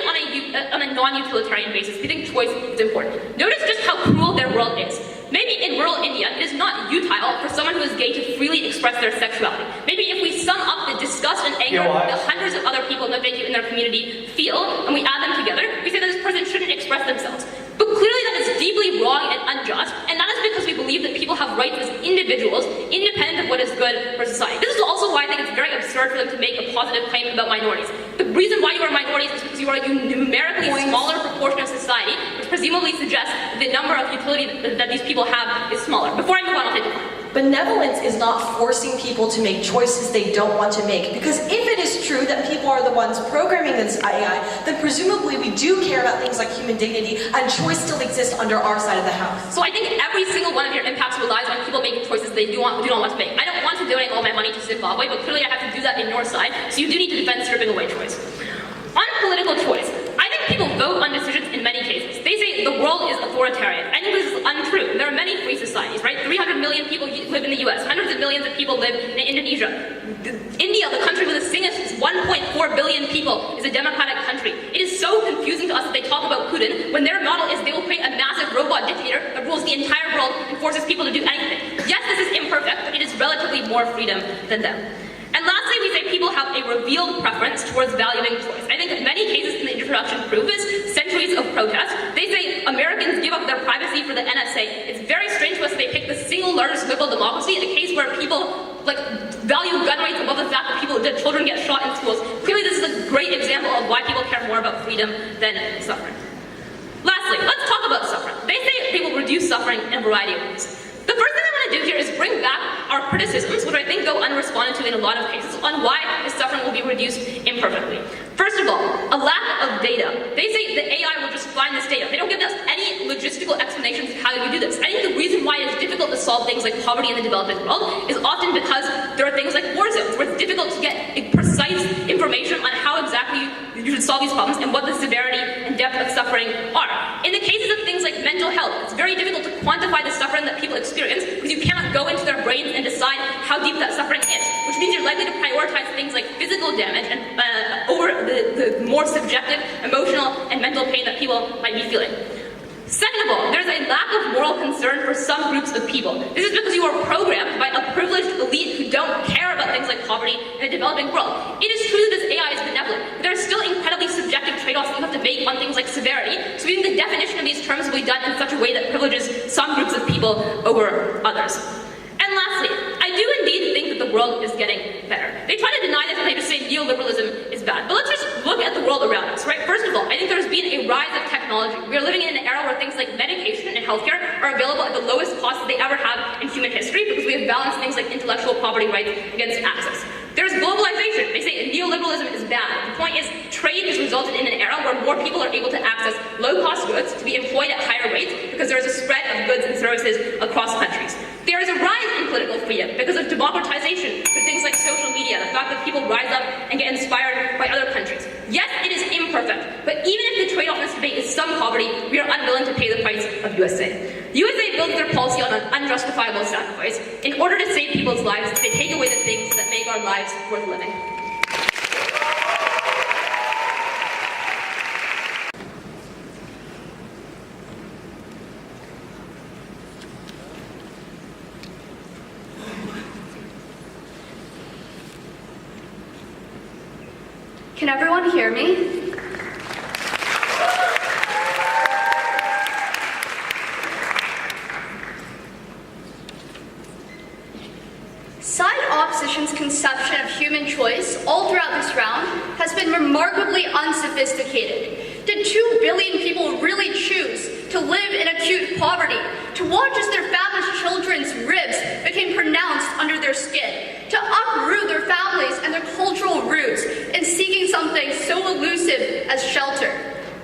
Speaker 7: on a non-utilitarian basis, we think choice is important. Notice just how cruel their world is. Maybe in rural India, it is not utile for someone who is gay to freely express their sexuality. Maybe if we sum up the disgust and anger that hundreds of other people in their community feel, and we add them together, we say that this person shouldn't express themselves. But clearly that is deeply wrong and unjust, and that is because we believe that people have rights as individuals, independent of what is good for society. This is also why I think it's very absurd for them to make a positive claim about minorities. The reason why you are minorities is because you are a numerically smaller proportion of society, which presumably suggests the number of utility that these people have is smaller. Before I move on, I'll take a point.
Speaker 5: Benevolence is not forcing people to make choices they don't want to make. Because if it is true that people are the ones programming this AI, then presumably we do care about things like human dignity, and choice still exists under our side of the house.
Speaker 7: So I think every single one of your impacts relies on people making choices they do not want to make. I don't want to donate all my money to Zimbabwe, but clearly I have to do that in your side, so you do need to defend stripping away choice. On political choice, I think people vote on decisions in many cases. They say the world is authoritarian. I think this is untrue. There are many free societies, right? 300 million people live in the US. Hundreds of millions of people live in Indonesia. India, the country with the thinnest 1.4 billion people, is a democratic country. It is so confusing to us that they talk about Putin when their model is they will create a massive robot dictator that rules the entire world and forces people to do anything. Yes, this is imperfect, but it is relatively more freedom than them. And lastly, we say people have a revealed preference towards valuing choice. I think many cases in the introduction prove this. Centuries of protest. They say Americans give up their privacy for the NSA. It's very strange to us that they pick the single largest liberal democracy in a case where people value gun rights above the fact that children get shot in schools. Clearly, this is a great example of why people care more about freedom than suffering. Lastly, let's talk about suffering. They say they will reduce suffering in a variety of ways. The first thing I want to do here is bring back our criticisms, which I think go unresponded to in a lot of cases, on why this suffering will be reduced imperfectly. First of all, a lack of data. They say the AI will just find this data. They don't give us any logistical explanations of how you do this. I think the reason why it's difficult to solve things like poverty in the developing world is often because there are things like war zones, where it's difficult to get precise information on how exactly you should solve these problems and what the severity and depth of suffering are. In the cases of things like mental health, it's very difficult to quantify the suffering that people experience because you cannot go into their brains and decide how deep that suffering is, which means you're likely to prioritize things like physical damage and over the more subjective emotional and mental pain that people might be feeling. Second of all, there's a lack of moral concern for some groups of people. This is because you are programmed by a privileged elite who don't care about things like poverty in the developing world. It is true that this AI is benevolent, but there are still incredibly subjective trade-offs that you have to make on things like severity, so we think the definition of these terms will be done in such a way that privileges some groups of people over others. And lastly, I do indeed think that the world is getting better. They try to deny this and they just say neoliberalism is bad. But let's just look at the world around us, right? First of all, I think there's been a rise of technology. We are living in an era where things like medication and healthcare are available at the lowest cost that they ever have in human history because we have balanced things like intellectual property rights against access. There's globalization. They say neoliberalism is bad. The point is trade has resulted in an era where more people are able to access low-cost goods to be employed at higher rates because there is a spread of goods and services across countries. There is a rise in political freedom because of democratization with things like social media, the fact that people rise up and get inspired by other countries. Yes, it is imperfect, but even if the trade-off in this debate is some poverty, we of USA. USA builds their policy on an unjustifiable sacrifice in order to save people's lives. They take away the things that make our lives worth living.
Speaker 8: Can everyone hear me? Side opposition's conception of human choice all throughout this round has been remarkably unsophisticated. Did 2 billion people really choose to live in acute poverty, to watch as their famished children's ribs became pronounced under their skin, to uproot their families and their cultural roots in seeking something so elusive as shelter?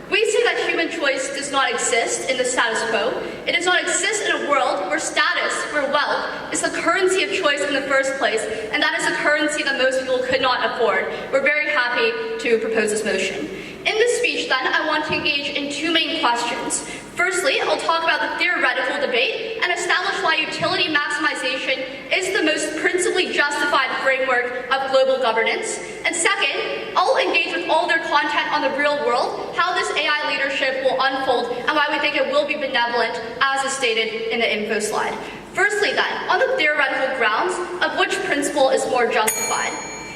Speaker 8: We say that human choice does not exist in the status quo. It does not exist in a world where status, where wealth, is the currency of choice in the first place, and that is a currency that most people could not afford. We're very happy to propose this motion. In this speech, then, I want to engage in 2 main questions. Firstly, I'll talk about the theoretical debate and establish why utility maximization is the most principally justified framework of global governance. And second, I'll engage with all their content on the real world, how this AI leadership will unfold, and why we think it will be benevolent, as is stated in the info slide. Firstly, then, on the theoretical grounds of which principle is more justified.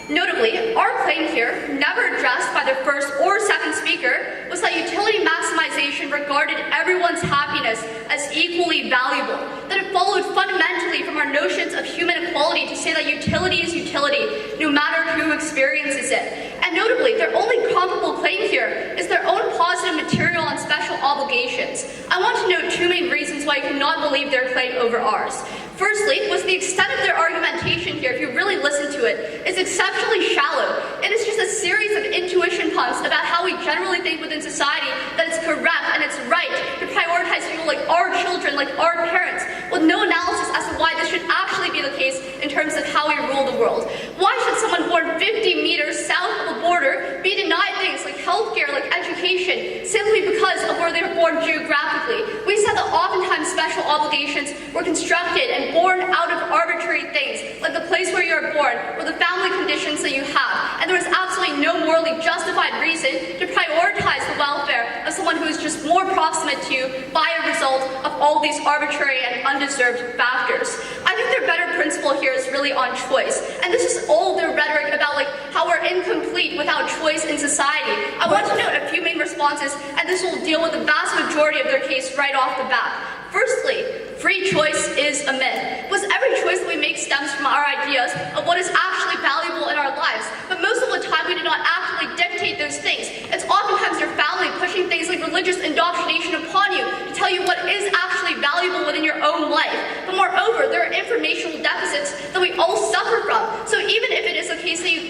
Speaker 8: Notably, our claim here, never addressed by the first or second speaker, was that utility maximization regarded everyone's happiness as equally valuable, that it followed fundamentally from our notions of human equality to say that utility is utility, no matter who experiences it. And notably, their only comparable claim here is their own positive material on special obligations. I want to note 2 main reasons why you cannot believe their claim over ours. Firstly, was the extent of their argumentation here, if you really listen to it, is exceptionally shallow. It is just a series of intuition pumps about how we generally think within society that it's correct and it's right to prioritize people like our children, like our parents, with no analysis as to why this should actually be the case in terms of how we rule the world. Why should someone born 50 meters south of the border be denied things like healthcare, like education, simply because of where they were born geographically? We said that oftentimes special obligations were constructed and born out of arbitrary things, like the place where you are born, or the family conditions that you have. And there was absolutely no morally justified reason to prioritize the welfare of someone who is just more proximate to you by a result of all these arbitrary and undeserved factors. I think their better principle here is really on choice. And this is all their rhetoric about like how we're incomplete without choice in society. I want to note a few main responses, and this will deal with the vast majority of their case right off the bat. Firstly, free choice is a myth. Because every choice that we make stems from our ideas of what is actually valuable in our lives. But most of the time, we do not actively dictate those things. It's oftentimes your family pushing things like religious indoctrination upon you to tell you what is actually valuable within your own life. But moreover, there are informational deficits that we all suffer from. So even if it is a case that you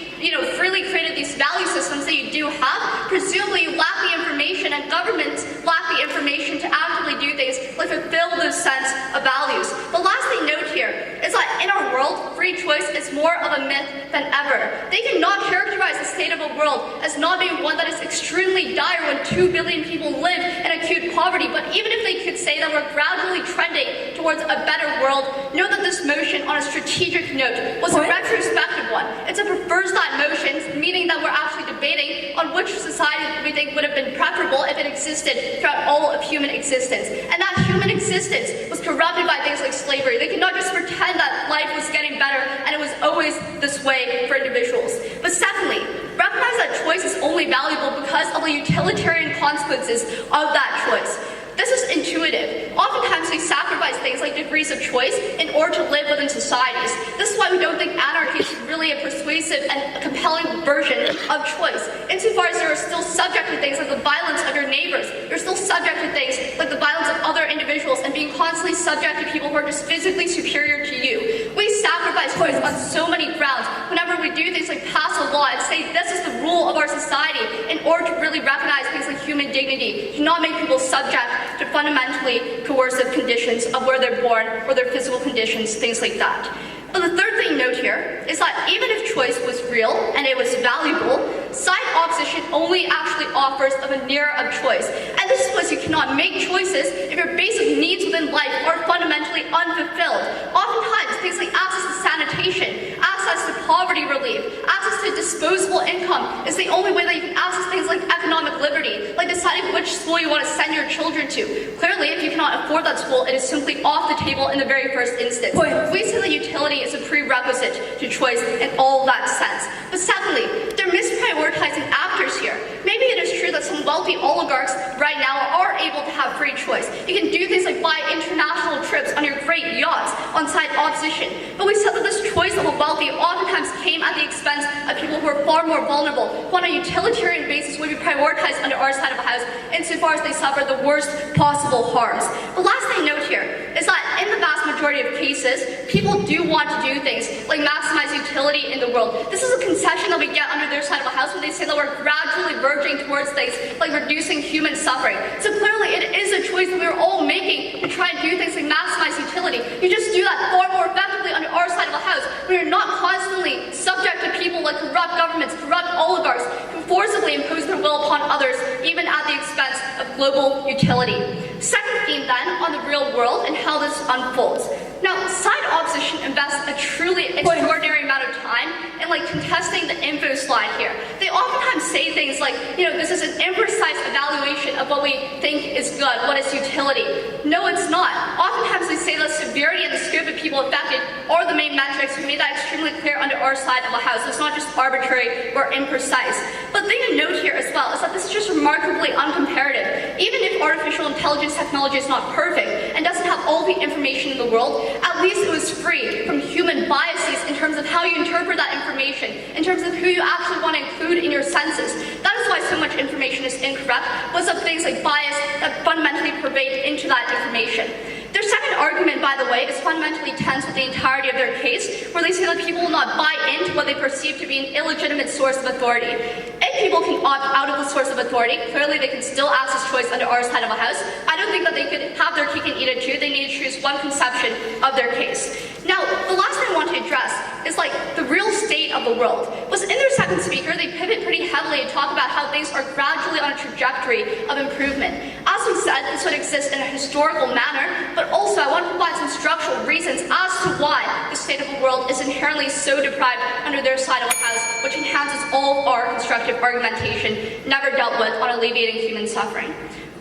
Speaker 8: freely created these value systems that you do have, presumably you lack the information, and governments lack the information to actively do things like fulfill those sense of values. The last thing note here is that in our world, free choice is more of a myth than ever. They cannot characterize the state of a world as not being one that is extremely dire when 2 billion people live in acute poverty. But even if they could say that we're gradually trending towards a better world, know that this motion on a strategic note was a retrospective one. It's a prefers that motion, meaning that we're actually debating on which society we think would have been preferable if it existed throughout all of human existence. And that human existence was corrupted by things like slavery. They could not just pretend that life was getting better and it was always this way for individuals. But secondly, recognize that choice is only valuable because of the utilitarian consequences of that choice. This is intuitive. Oftentimes we sacrifice things like degrees of choice in order to live within societies. This is why we don't think anarchy is really a persuasive and a compelling version of choice. Insofar as you're still subject to things like the violence of your neighbors, you're still subject to things like the violence of other individuals and being constantly subject to people who are just physically superior to you. We sacrifice choice on so many grounds whenever we do things like pass a law and say this is the rule of our society in order to really recognize things like human dignity, to not make people subject to fundamentally coercive conditions of where they're born or their physical conditions, things like that. But the third thing to note here is that even if choice was real and it was valuable, side opposition only actually offers a veneer of choice. And this is because you cannot make choices if your basic needs within life are fundamentally unfulfilled. Oftentimes, things like access to sanitation, access to poverty relief, access to disposable income is the only way that you can access things like economic liberty, like deciding which school you want to send your children to. Clearly, if you cannot afford that school, it is simply off the table in the very first instance. We say that utility is a prerequisite to choice in all that sense. But secondly, they're misprioritizing actors here. Maybe it is true that some wealthy oligarchs right now are able to have free choice. You can do things like buy international trips on your great yachts on side opposition. But we said that this choice of a wealthy oftentimes came at the expense of people who are far more vulnerable, who on a utilitarian basis would be prioritized under our side of the house insofar as they suffer the worst possible harms. The last thing to note here is that in the vast majority of cases, people do want to do things like maximize utility in the world. This is a concession that we get under their side of the house when they say that we're gradually verging towards things like reducing human suffering. So clearly it is a choice that we're all making to try and do things like maximize utility. You just do that far more effectively under our side of the house when you're not constantly subject to people like corrupt governments, corrupt oligarchs who forcibly impose their will upon others, even at the expense of global utility. Second theme then on the real world and how this unfolds. Now, side opposition invests a truly extraordinary amount of time in contesting the info slide here. They oftentimes say things like, this is an imprecise evaluation of what we think is good, what is utility. No, it's not. Oftentimes they say the severity and the scope of people affected are the main metrics. We made that extremely clear under our side of the house. It's not just arbitrary or imprecise. But the thing to note here as well is that this is just remarkably uncomparative. Even if artificial intelligence technology is not perfect and doesn't have all the information in the world, at least it was free from human biases in terms of how you interpret that information, in terms of who you actually want to include in your census. That is why so much information is incorrect, because of things like bias that fundamentally pervade into that information. Their second argument, by the way, is fundamentally tense with the entirety of their case, where they say that people will not buy into what they perceive to be an illegitimate source of authority. If people can opt out of the source of authority, clearly they can still access choice under our side of the house. I don't think that they could have their cake and eat it too. They need to choose one conception of their case. Now, the last thing I want to address is the real state of the world. Was in their second speaker, they pivot pretty heavily and talk about how things are gradually on a trajectory of improvement. As we said, this would exist in a historical manner, but also I want to provide some structural reasons as to why the state of the world is inherently so deprived under their side of the house, which enhances all our constructive argumentation never dealt with on alleviating human suffering.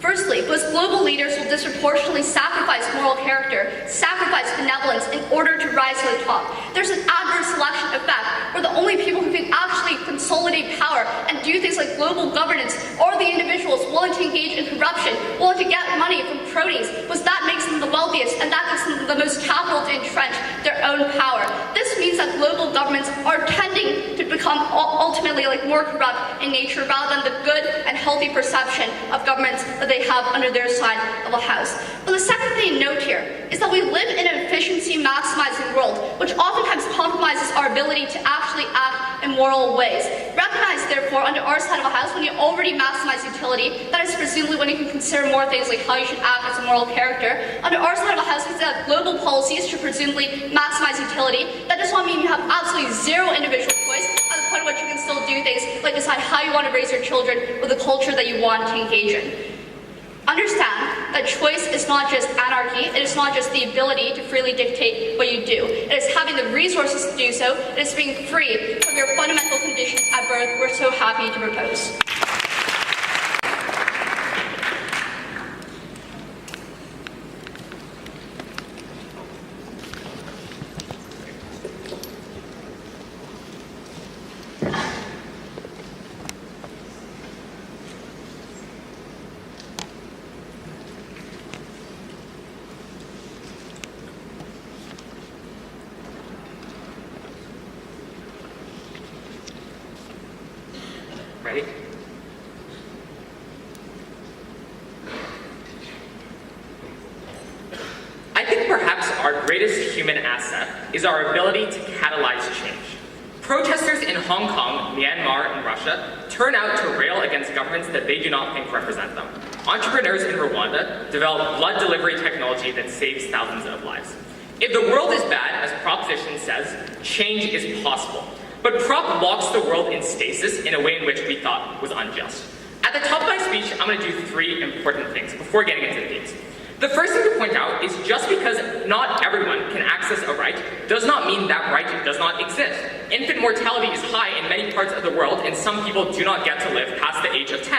Speaker 8: Firstly, because global leaders will disproportionately sacrifice moral character, sacrifice benevolence in order to rise to the top. There's an adverse selection effect where the only people who can actually consolidate power and do things like global governance are the individuals willing to engage in corruption, willing to get money from cronies, because that makes them the wealthiest and that gives them the most capital to entrench their own power. This means that global governments are tending to become ultimately more corrupt in nature rather than the good and healthy perception of governments that they have under their side of the house. But the second thing to note here is that we live in an efficiency maximizing world, which oftentimes compromises our ability to actually act in moral ways. Recognize, therefore, under our side of the house, when you already maximize utility, that is presumably when you can consider more things like how you should act as a moral character. Under our side of the house, we say that global policies should presumably maximize utility. That does not mean you have absolutely zero individual choice, at the point at which you can still do things like decide how you want to raise your children or the culture that you want to engage in. Understand that choice is not just anarchy, it is not just the ability to freely dictate what you do. It is having the resources to do so, it is being free from your fundamental conditions at birth we're so happy to propose.
Speaker 9: Ready? I think perhaps our greatest human asset is our ability to catalyze change. Protesters in Hong Kong, Myanmar, and Russia turn out to rail against governments that they do not think represent them. Entrepreneurs in Rwanda develop blood delivery technology that saves thousands of lives. If the world is bad, as Proposition says, change is possible. But prop locks the world in stasis in a way in which we thought was unjust. At the top of my speech, I'm going to do 3 important things before getting into the themes. The first thing to point out is just because not everyone can access a right does not mean that right does not exist. Infant mortality is high in many parts of the world, and some people do not get to live past the age of 10.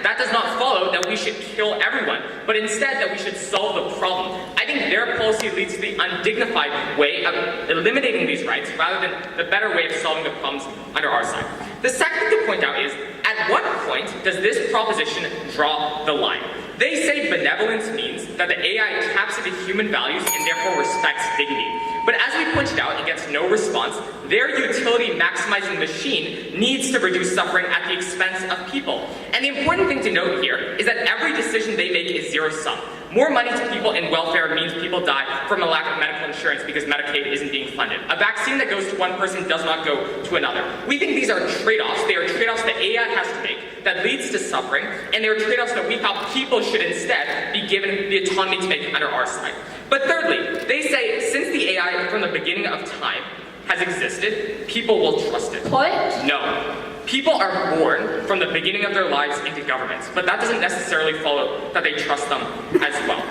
Speaker 9: That does not follow that we should kill everyone, but instead that we should solve the problem. I think their policy leads to the undignified way of eliminating these rights rather than the better way of solving the problems under our side. The second thing to point out is, at what point does this proposition draw the line? They say benevolence means that the AI taps into human values and therefore respects dignity. But as we pointed out and gets no response, their utility maximizing machine needs to reduce suffering at the expense of people. And the important thing to note here is that every decision they make is zero-sum. More money to people in welfare means people die from a lack of medical insurance because Medicaid isn't being funded. A vaccine that goes to one person does not go to another. We think these are trade-offs. They are trade-offs that AI has to make that leads to suffering, and they are trade-offs that we thought people should instead be given the autonomy to make under our side. But thirdly, they say since the AI from the beginning of time has existed, people will trust it.
Speaker 8: What?
Speaker 9: No. People are born from the beginning of their lives into governments, but that doesn't necessarily follow that they trust them as well.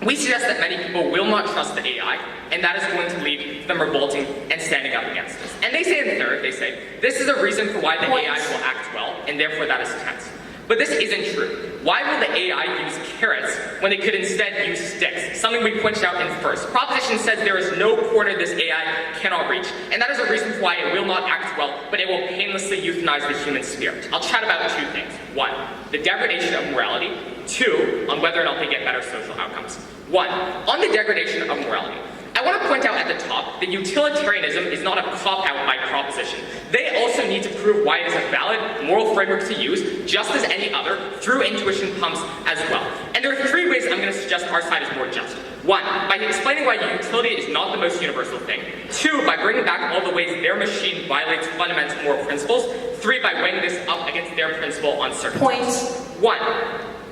Speaker 9: We suggest that many people will not trust the AI, and that is going to lead to them revolting and standing up against us. And they say in third, they say, this is a reason for why the AI will act well, and therefore that is tense. But this isn't true. Why will the AI use carrots when they could instead use sticks? Something we pointed out in first. Proposition says there is no corner this AI cannot reach, and that is a reason for why it will not act well, but it will painlessly euthanize the human spirit. I'll chat about 2 things. 1, the degradation of morality. 2, on whether or not they get better social outcomes. 1, on the degradation of morality. I want to point out at the top that utilitarianism is not a cop-out by proposition. They also need to prove why it is a valid moral framework to use, just as any other, through intuition pumps as well. And there are 3 ways I'm going to suggest our side is more just. 1, by explaining why utility is not the most universal thing. 2, by bringing back all the ways their machine violates fundamental moral principles. 3, by weighing this up against their principle on circumstances. 1,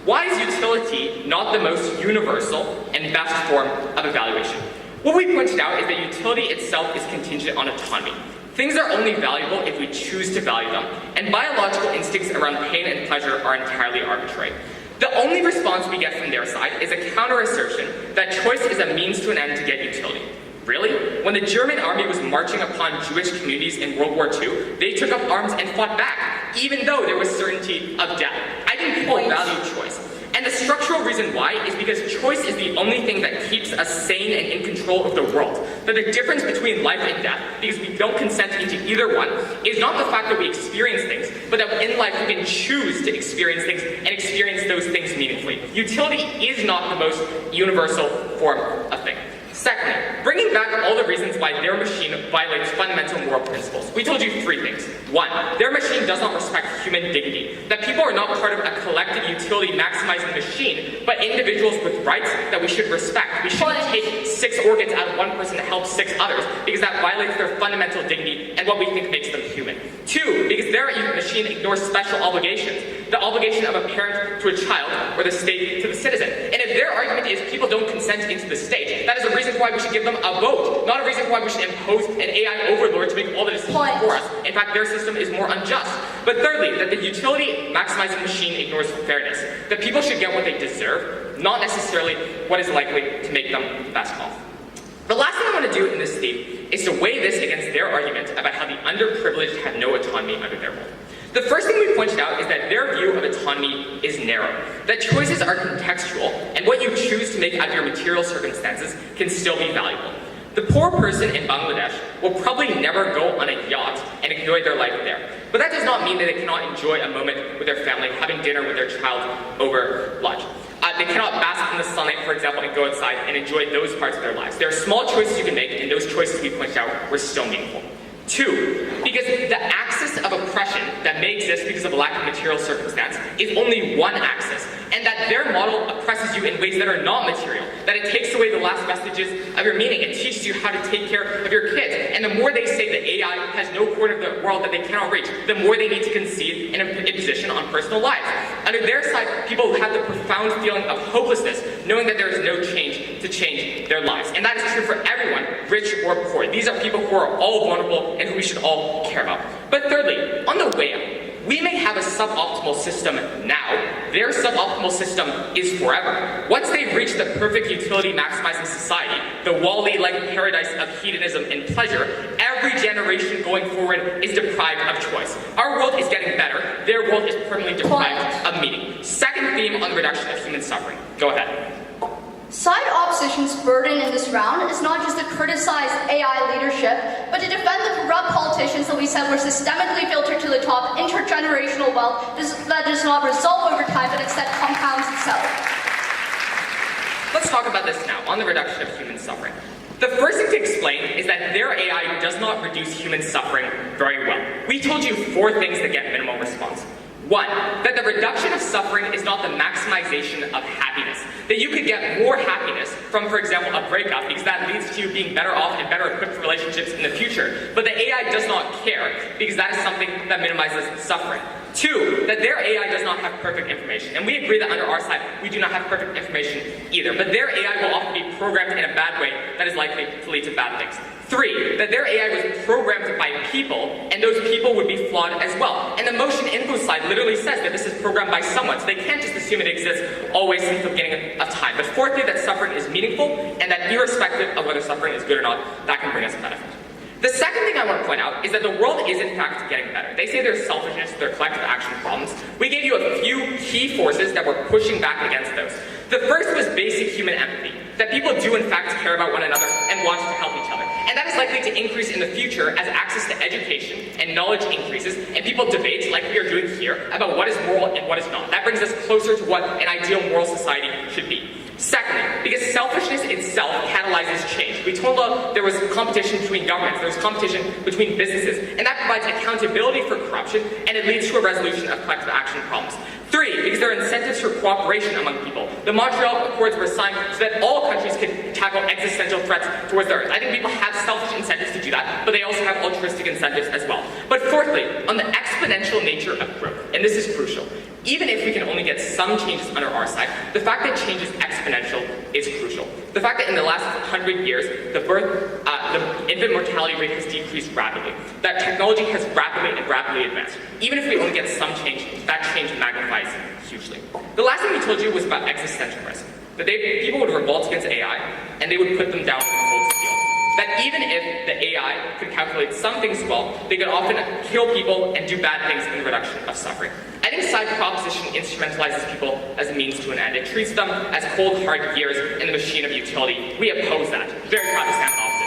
Speaker 9: why is utility not the most universal and best form of evaluation? What we pointed out is that utility itself is contingent on autonomy. Things are only valuable if we choose to value them, and biological instincts around pain and pleasure are entirely arbitrary. The only response we get from their side is a counter-assertion that choice is a means to an end to get utility. Really? When the German army was marching upon Jewish communities in World War II, they took up arms and fought back, even though there was certainty of death. I think people value choice. And the structural reason why is because choice is the only thing that keeps us sane and in control of the world. That the difference between life and death, because we don't consent into either one, is not the fact that we experience things, but that in life we can choose to experience things and experience those things meaningfully. Utility is not the most universal form of thing. Secondly, bringing back all the reasons why their machine violates fundamental moral principles. We told you 3 things. 1, their machine does not respect human dignity. That people are not part of a collective utility maximizing machine, but individuals with rights that we should respect. We shouldn't take 6 organs out of one person to help 6 others, because that violates their fundamental dignity and what we think makes them human. 2, because their machine ignores special obligations. The obligation of a parent to a child, or the state to the citizen. And if their argument is people don't consent into the state, that is a reason why we should give them a vote, not a reason why we should impose an AI overlord to make all the decisions for us. In fact, their system is more unjust. But thirdly, that the utility maximizing machine ignores fairness. That people should get what they deserve, not necessarily what is likely to make them best off. The last thing I want to do in this theme is to weigh this against their argument about how the underprivileged have no autonomy under their rule. The first thing we pointed out is that their view of autonomy is narrow, that choices are contextual, and what you choose to make out of your material circumstances can still be valuable. The poor person in Bangladesh will probably never go on a yacht and enjoy their life there. But that does not mean that they cannot enjoy a moment with their family, having dinner with their child over lunch. They cannot bask in the sunlight, for example, and go outside and enjoy those parts of their lives. There are small choices you can make, and those choices we pointed out were still meaningful. 2, because the axis of oppression that may exist because of a lack of material circumstance is only one axis, and that that their model oppresses you in ways that are not material, that it takes away the last vestiges of your meaning, it teaches you how to take care of your kids, and the more they say that AI has no corner of the world that they cannot reach, the more they need to concede an imposition on personal lives. Under their side, people have the profound feeling of hopelessness, knowing that there is no change to change their lives. And that is true for everyone, rich or poor. These are people who are all vulnerable and who we should all care about. But thirdly, on the way up, we may have a suboptimal system now. Their suboptimal system is forever. Once they've reached the perfect utility-maximizing society, the Wall-E-like paradise of hedonism and pleasure, every generation going forward is deprived of choice. Our world is getting better. Their world is permanently deprived of meaning. Second theme on the reduction of human suffering. Go ahead.
Speaker 8: Side opposition's burden in this round is not just to criticize AI leadership, but to defend the corrupt politicians that we said were systemically filtered to the top, intergenerational wealth that does not resolve over time, but instead compounds itself.
Speaker 9: Let's talk about this now, on the reduction of human suffering. The first thing to explain is that their AI does not reduce human suffering very well. We told you 4 things that get minimal response. 1, that the reduction of suffering is not the maximization of happiness. That you could get more happiness from, for example, a breakup, because that leads to you being better off and better equipped for relationships in the future. But the AI does not care, because that is something that minimizes suffering. 2, that their AI does not have perfect information. And we agree that under our side, we do not have perfect information either. But their AI will often be programmed in a bad way that is likely to lead to bad things. 3, that their AI was programmed by people, and those people would be flawed as well. And the motion info slide literally says that this is programmed by someone, so they can't just assume it exists always since the beginning of time. But 4thly, that suffering is meaningful, and that irrespective of whether suffering is good or not, that can bring us benefit. The second thing I want to point out is that the world is in fact getting better. They say there's selfishness, there are collective action problems. We gave you a few key forces that were pushing back against those. The first was basic human empathy, that people do in fact care about one another and want to help each other. And that is likely to increase in the future as access to education and knowledge increases, and people debate, like we are doing here, about what is moral and what is not. That brings us closer to what an ideal moral society should be. Secondly, because selfishness itself catalyzes change. We told there was competition between governments, there was competition between businesses, and that provides accountability for corruption, and it leads to a resolution of collective action problems. 3, because there are incentives for cooperation among people. The Montreal Accords were signed so that all countries could tackle existential threats towards theirs. I think people have selfish incentives to do that, but they also have altruistic incentives as well. But 4thly, on the exponential nature of growth, and this is crucial, even if we can only get some changes under our side, the fact that change is exponential is crucial. The fact that in the last 100 years, the infant mortality rate has decreased rapidly, that technology has rapidly advanced. Even if we only get some change, that change magnifies hugely. The last thing we told you was about existential risk. That people would revolt against AI, and they would put them down in a cold steel. That even if the AI could calculate some things well, they could often kill people and do bad things in the reduction of suffering. I think side proposition instrumentalizes people as a means to an end. It treats them as cold, hard gears in the machine of utility. We oppose that. Very proud to stand in opposition.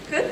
Speaker 3: Good.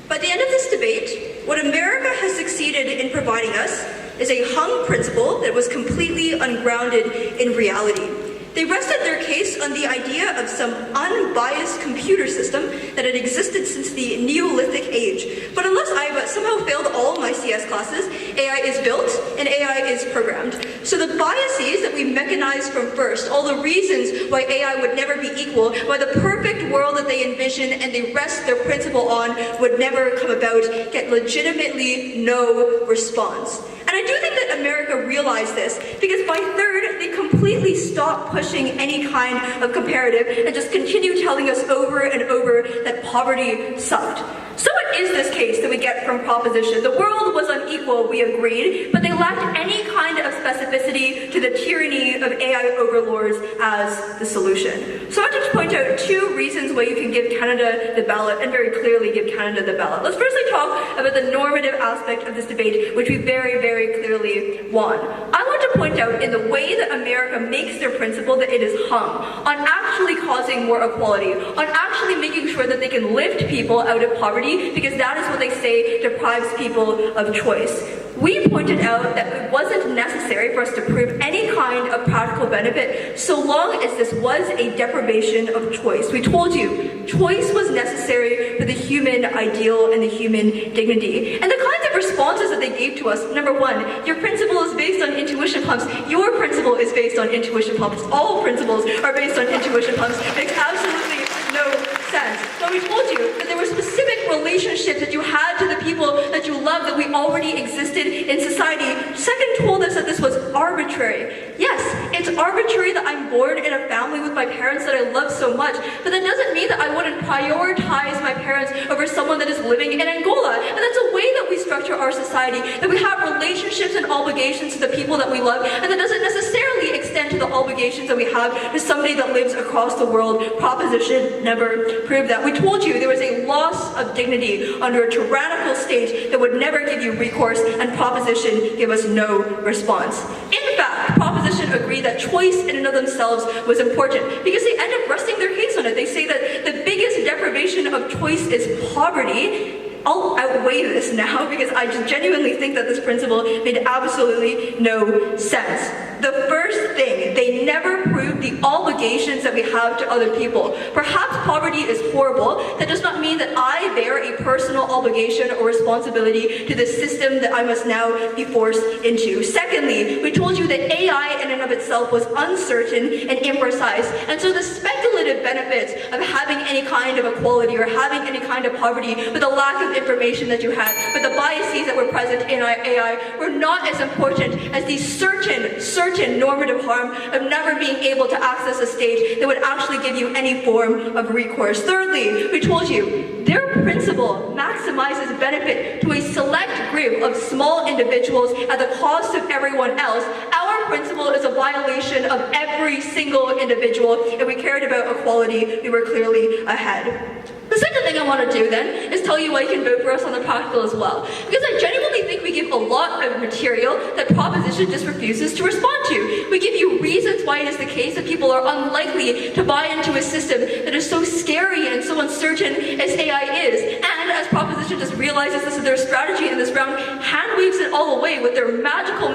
Speaker 3: By the end of this debate, what America has succeeded in providing us is a hung principle that was completely ungrounded in reality. They rested their case on the idea of some unbiased computer system that had existed since the Neolithic age. But unless I've somehow failed all my CS classes, AI is built and AI is programmed. So the biases that we mechanized from first, all the reasons why AI would never be equal, why the perfect world that they envision and they rest their principle on would never come about, get legitimately no response. And I do think that America realized this, because by third, they completely stopped pushing any kind of comparative and just continued telling us over and over that poverty sucked. So what is this case that we get from proposition? The world was unequal, we agreed, but they lacked any kind of specificity to the tyranny of AI overlords as the solution. So I want to point out 2 reasons why you can give Canada the ballot, and very clearly give Canada the ballot. Let's firstly talk about the normative aspect of this debate, which we very, very clearly won. I want to point out in the way that America makes their principle that it is hung on actually causing more equality, on actually making sure that they can lift people out of poverty, because that is what they say deprives people of choice.
Speaker 4: We pointed out that it wasn't necessary for us to prove any kind of practical benefit so long as this was a deprivation of choice. We told you choice was necessary for the human ideal and the human dignity. And the kinds of responses that they gave to us, number one, your principle is based on intuition pumps. Your principle is based on intuition pumps. All principles are based on intuition pumps. Makes absolutely no sense. But we told you that there were specific relationships that you had to the people that you loved that we already existed in society. Second told us that this was arbitrary. Yes, it's arbitrary that I'm born in a family with my parents that I love so much, but that doesn't mean that I wouldn't prioritize my parents over someone that is living in Angola. And that's a way that we structure our society, that we have relationships and obligations to the people that we love, and that doesn't necessarily extend to the obligations that we have to somebody that lives across the world. Proposition never proved that. We told you there was a loss of dignity under a tyrannical state that would never give you recourse, and Proposition gave us no response. In fact, Proposition agreed that choice in and of themselves was important because they end up resting their case on it. They say that the biggest deprivation of choice is poverty. I'll outweigh this now because I just genuinely think that this principle made absolutely no sense. The first thing, they never proved the obligations that we have to other people. Perhaps poverty is horrible. That does not mean that I bear a personal obligation or responsibility to the system that I must now be forced into. Secondly, we told you that AI in and of itself was uncertain and imprecise, and so the speculative benefits of having any kind of equality or having any kind of poverty with the lack of information that you had, but the biases that were present in AI were not as important as the certain normative harm of never being able to access a state that would actually give you any form of recourse. Thirdly, we told you their principle maximizes benefit to a select group of small individuals at the cost of everyone else. Our principle is a violation of every single individual. If we cared about equality, we were clearly ahead. The second thing I want to do then is tell you why you can vote for us on the practical as well. Because I genuinely think we give a lot of material that Proposition just refuses to respond to. We give you reasons why it is the case that people are unlikely to buy into a system that is so scary and so uncertain as AI is. And as Proposition just realizes this is their strategy in this round, hand waves it all away with their magical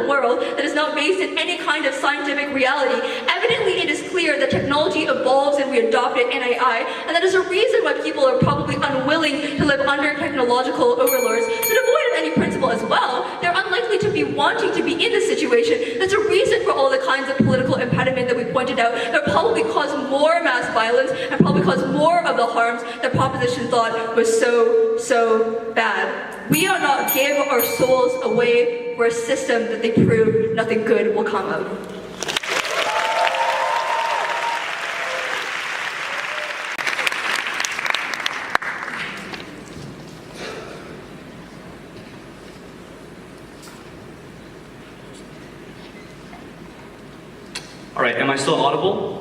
Speaker 4: world that is not based in any kind of scientific reality. Evidently, it is clear that technology evolves and we adopt it in AI, and that is a reason why people are probably unwilling to live under technological overlords. So devoid of any principle as well, they're unlikely to be wanting to be in this situation. That's a reason for all the kinds of political impediment that we pointed out that probably cause more mass violence and probably cause more of the harms that Proposition thought was so bad. We ought not give our souls away for a system that they prove nothing good will come of.
Speaker 6: All right, am I still audible?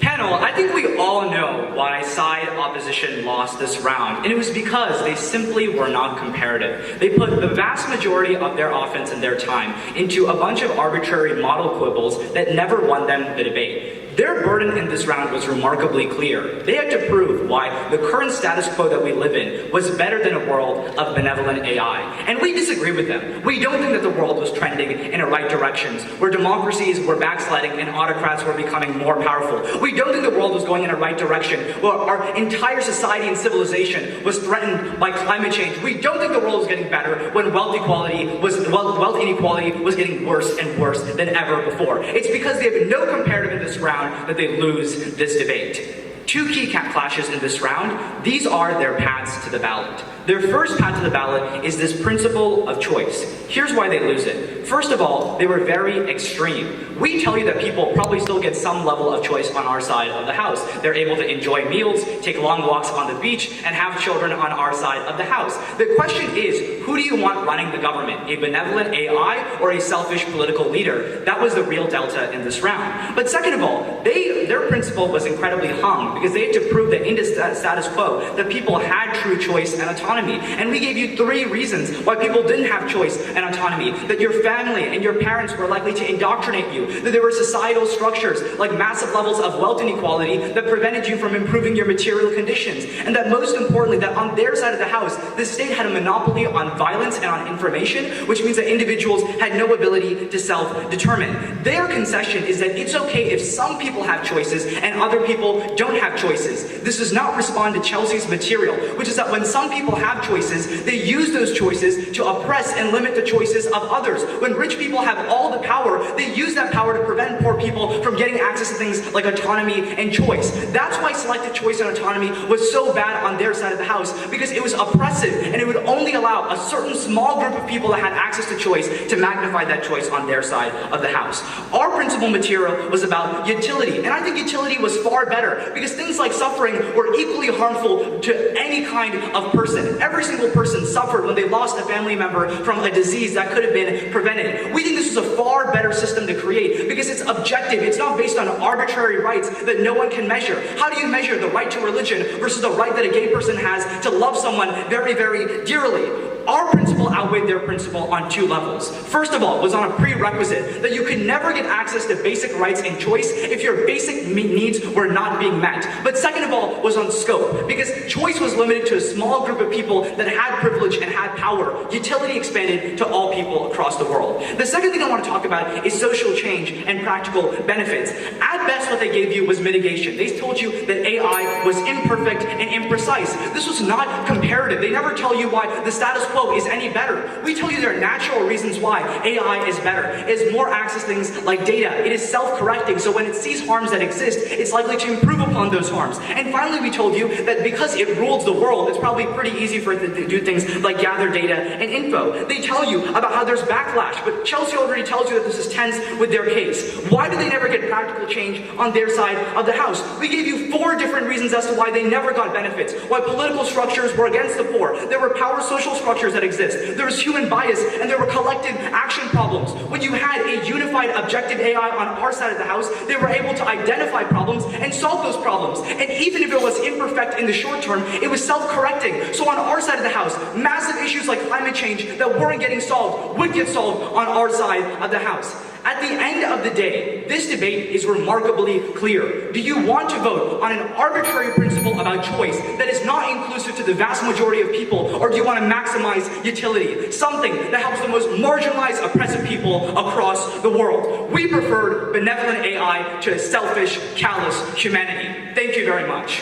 Speaker 6: Panel, I think we all know why side opposition lost this round, and it was because they simply were not comparative. They put the vast majority of their offense and their time into a bunch of arbitrary model quibbles that never won them the debate. Their burden in this round was remarkably clear. They had to prove why the current status quo that we live in was better than a world of benevolent AI. And we disagree with them. We don't think that the world was trending in the right directions, where democracies were backsliding and autocrats were becoming more powerful. We don't think the world was going in the right direction, where our entire society and civilization was threatened by climate change. We don't think the world was getting better when wealth inequality was getting worse and worse than ever before. It's because they have no comparative in this round that they lose this debate. Two key clashes in this round. These are their paths to the ballot. Their first path to the ballot is this principle of choice. Here's why they lose it. First of all, they were very extreme. We tell you that people probably still get some level of choice on our side of the house. They're able to enjoy meals, take long walks on the beach, and have children on our side of the house. The question is, who do you want running the government? A benevolent AI or a selfish political leader? That was the real delta in this round. But second of all, their principle was incredibly hung because they had to prove that in the status quo that people had true choice and autonomy. autonomy. And we gave you 3 reasons why people didn't have choice and autonomy. That your family and your parents were likely to indoctrinate you. That there were societal structures like massive levels of wealth inequality that prevented you from improving your material conditions. And that most importantly, that on their side of the house, the state had a monopoly on violence and on information, which means that individuals had no ability to self-determine. Their concession is that it's okay if some people have choices and other people don't have choices. This does not respond to Chelsea's material, which is that when some people have choices, they use those choices to oppress and limit the choices of others. When rich people have all the power, they use that power to prevent poor people from getting access to things like autonomy and choice. That's why selective choice and autonomy was so bad on their side of the house, because it was oppressive and it would only allow a certain small group of people that had access to choice to magnify that choice on their side of the house. Our principal material was about utility, and I think utility was far better because things like suffering were equally harmful to any kind of person. Every single person suffered when they lost a family member from a disease that could have been prevented. We think this was a far better system to create because it's objective. It's not based on arbitrary rights that no one can measure. How do you measure the right to religion versus the right that a gay person has to love someone very, very dearly? Our principle outweighed their principle on 2 levels. First of all, was on a prerequisite that you could never get access to basic rights and choice if your basic needs were not being met. But second of all, was on scope, because choice was limited to a small group of people that had privilege and had power. Utility expanded to all people across the world. The second thing I want to talk about is social change and practical benefits. At best, what they gave you was mitigation. They told you that AI was imperfect and imprecise. This was not comparative. They never tell you why the status quo is any better. We tell you there are natural reasons why AI is better. It has more access to things like data. It is self-correcting, so when it sees harms that exist, it's likely to improve upon those harms. And finally, we told you that because it rules the world, it's probably pretty easy for it to do things like gather data and info. They tell you about how there's backlash, but Chelsea already tells you that this is tense with their case. Why do they never get practical change on their side of the house? We gave you 4 different reasons as to why they never got benefits. Why political structures were against the poor. There were power social structures that exist. There was human bias, and there were collective action problems. When you had a unified objective AI on our side of the house, they were able to identify problems and solve those problems. And even if it was imperfect in the short term, it was self-correcting. So on our side of the house, massive issues like climate change that weren't getting solved would get solved on our side of the house. At the end of the day, this debate is remarkably clear. Do you want to vote on an arbitrary principle about choice that is not inclusive to the vast majority of people, or do you want to maximize utility, something that helps the most marginalized, oppressive people across the world? We preferred benevolent AI to selfish, callous humanity. Thank you very much.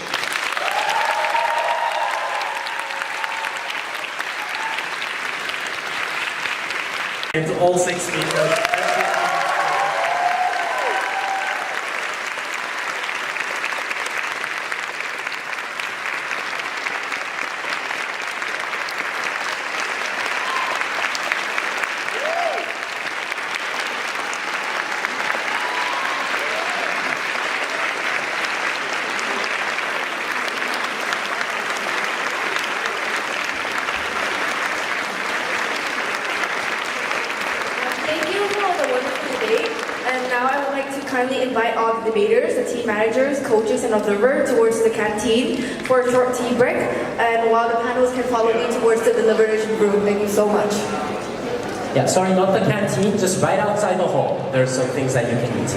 Speaker 2: And to all 6 speakers.
Speaker 10: Kindly invite all the debaters, the team managers, coaches, and observers towards the canteen for a short tea break, and while the panelists can follow me towards the deliberation room. Thank you so much.
Speaker 11: Yeah, sorry, not the canteen, just right outside the hall. There's some things that you can eat.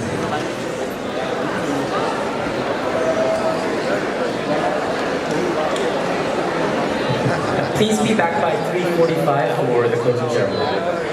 Speaker 11: Please be back by 3:45 for the closing ceremony.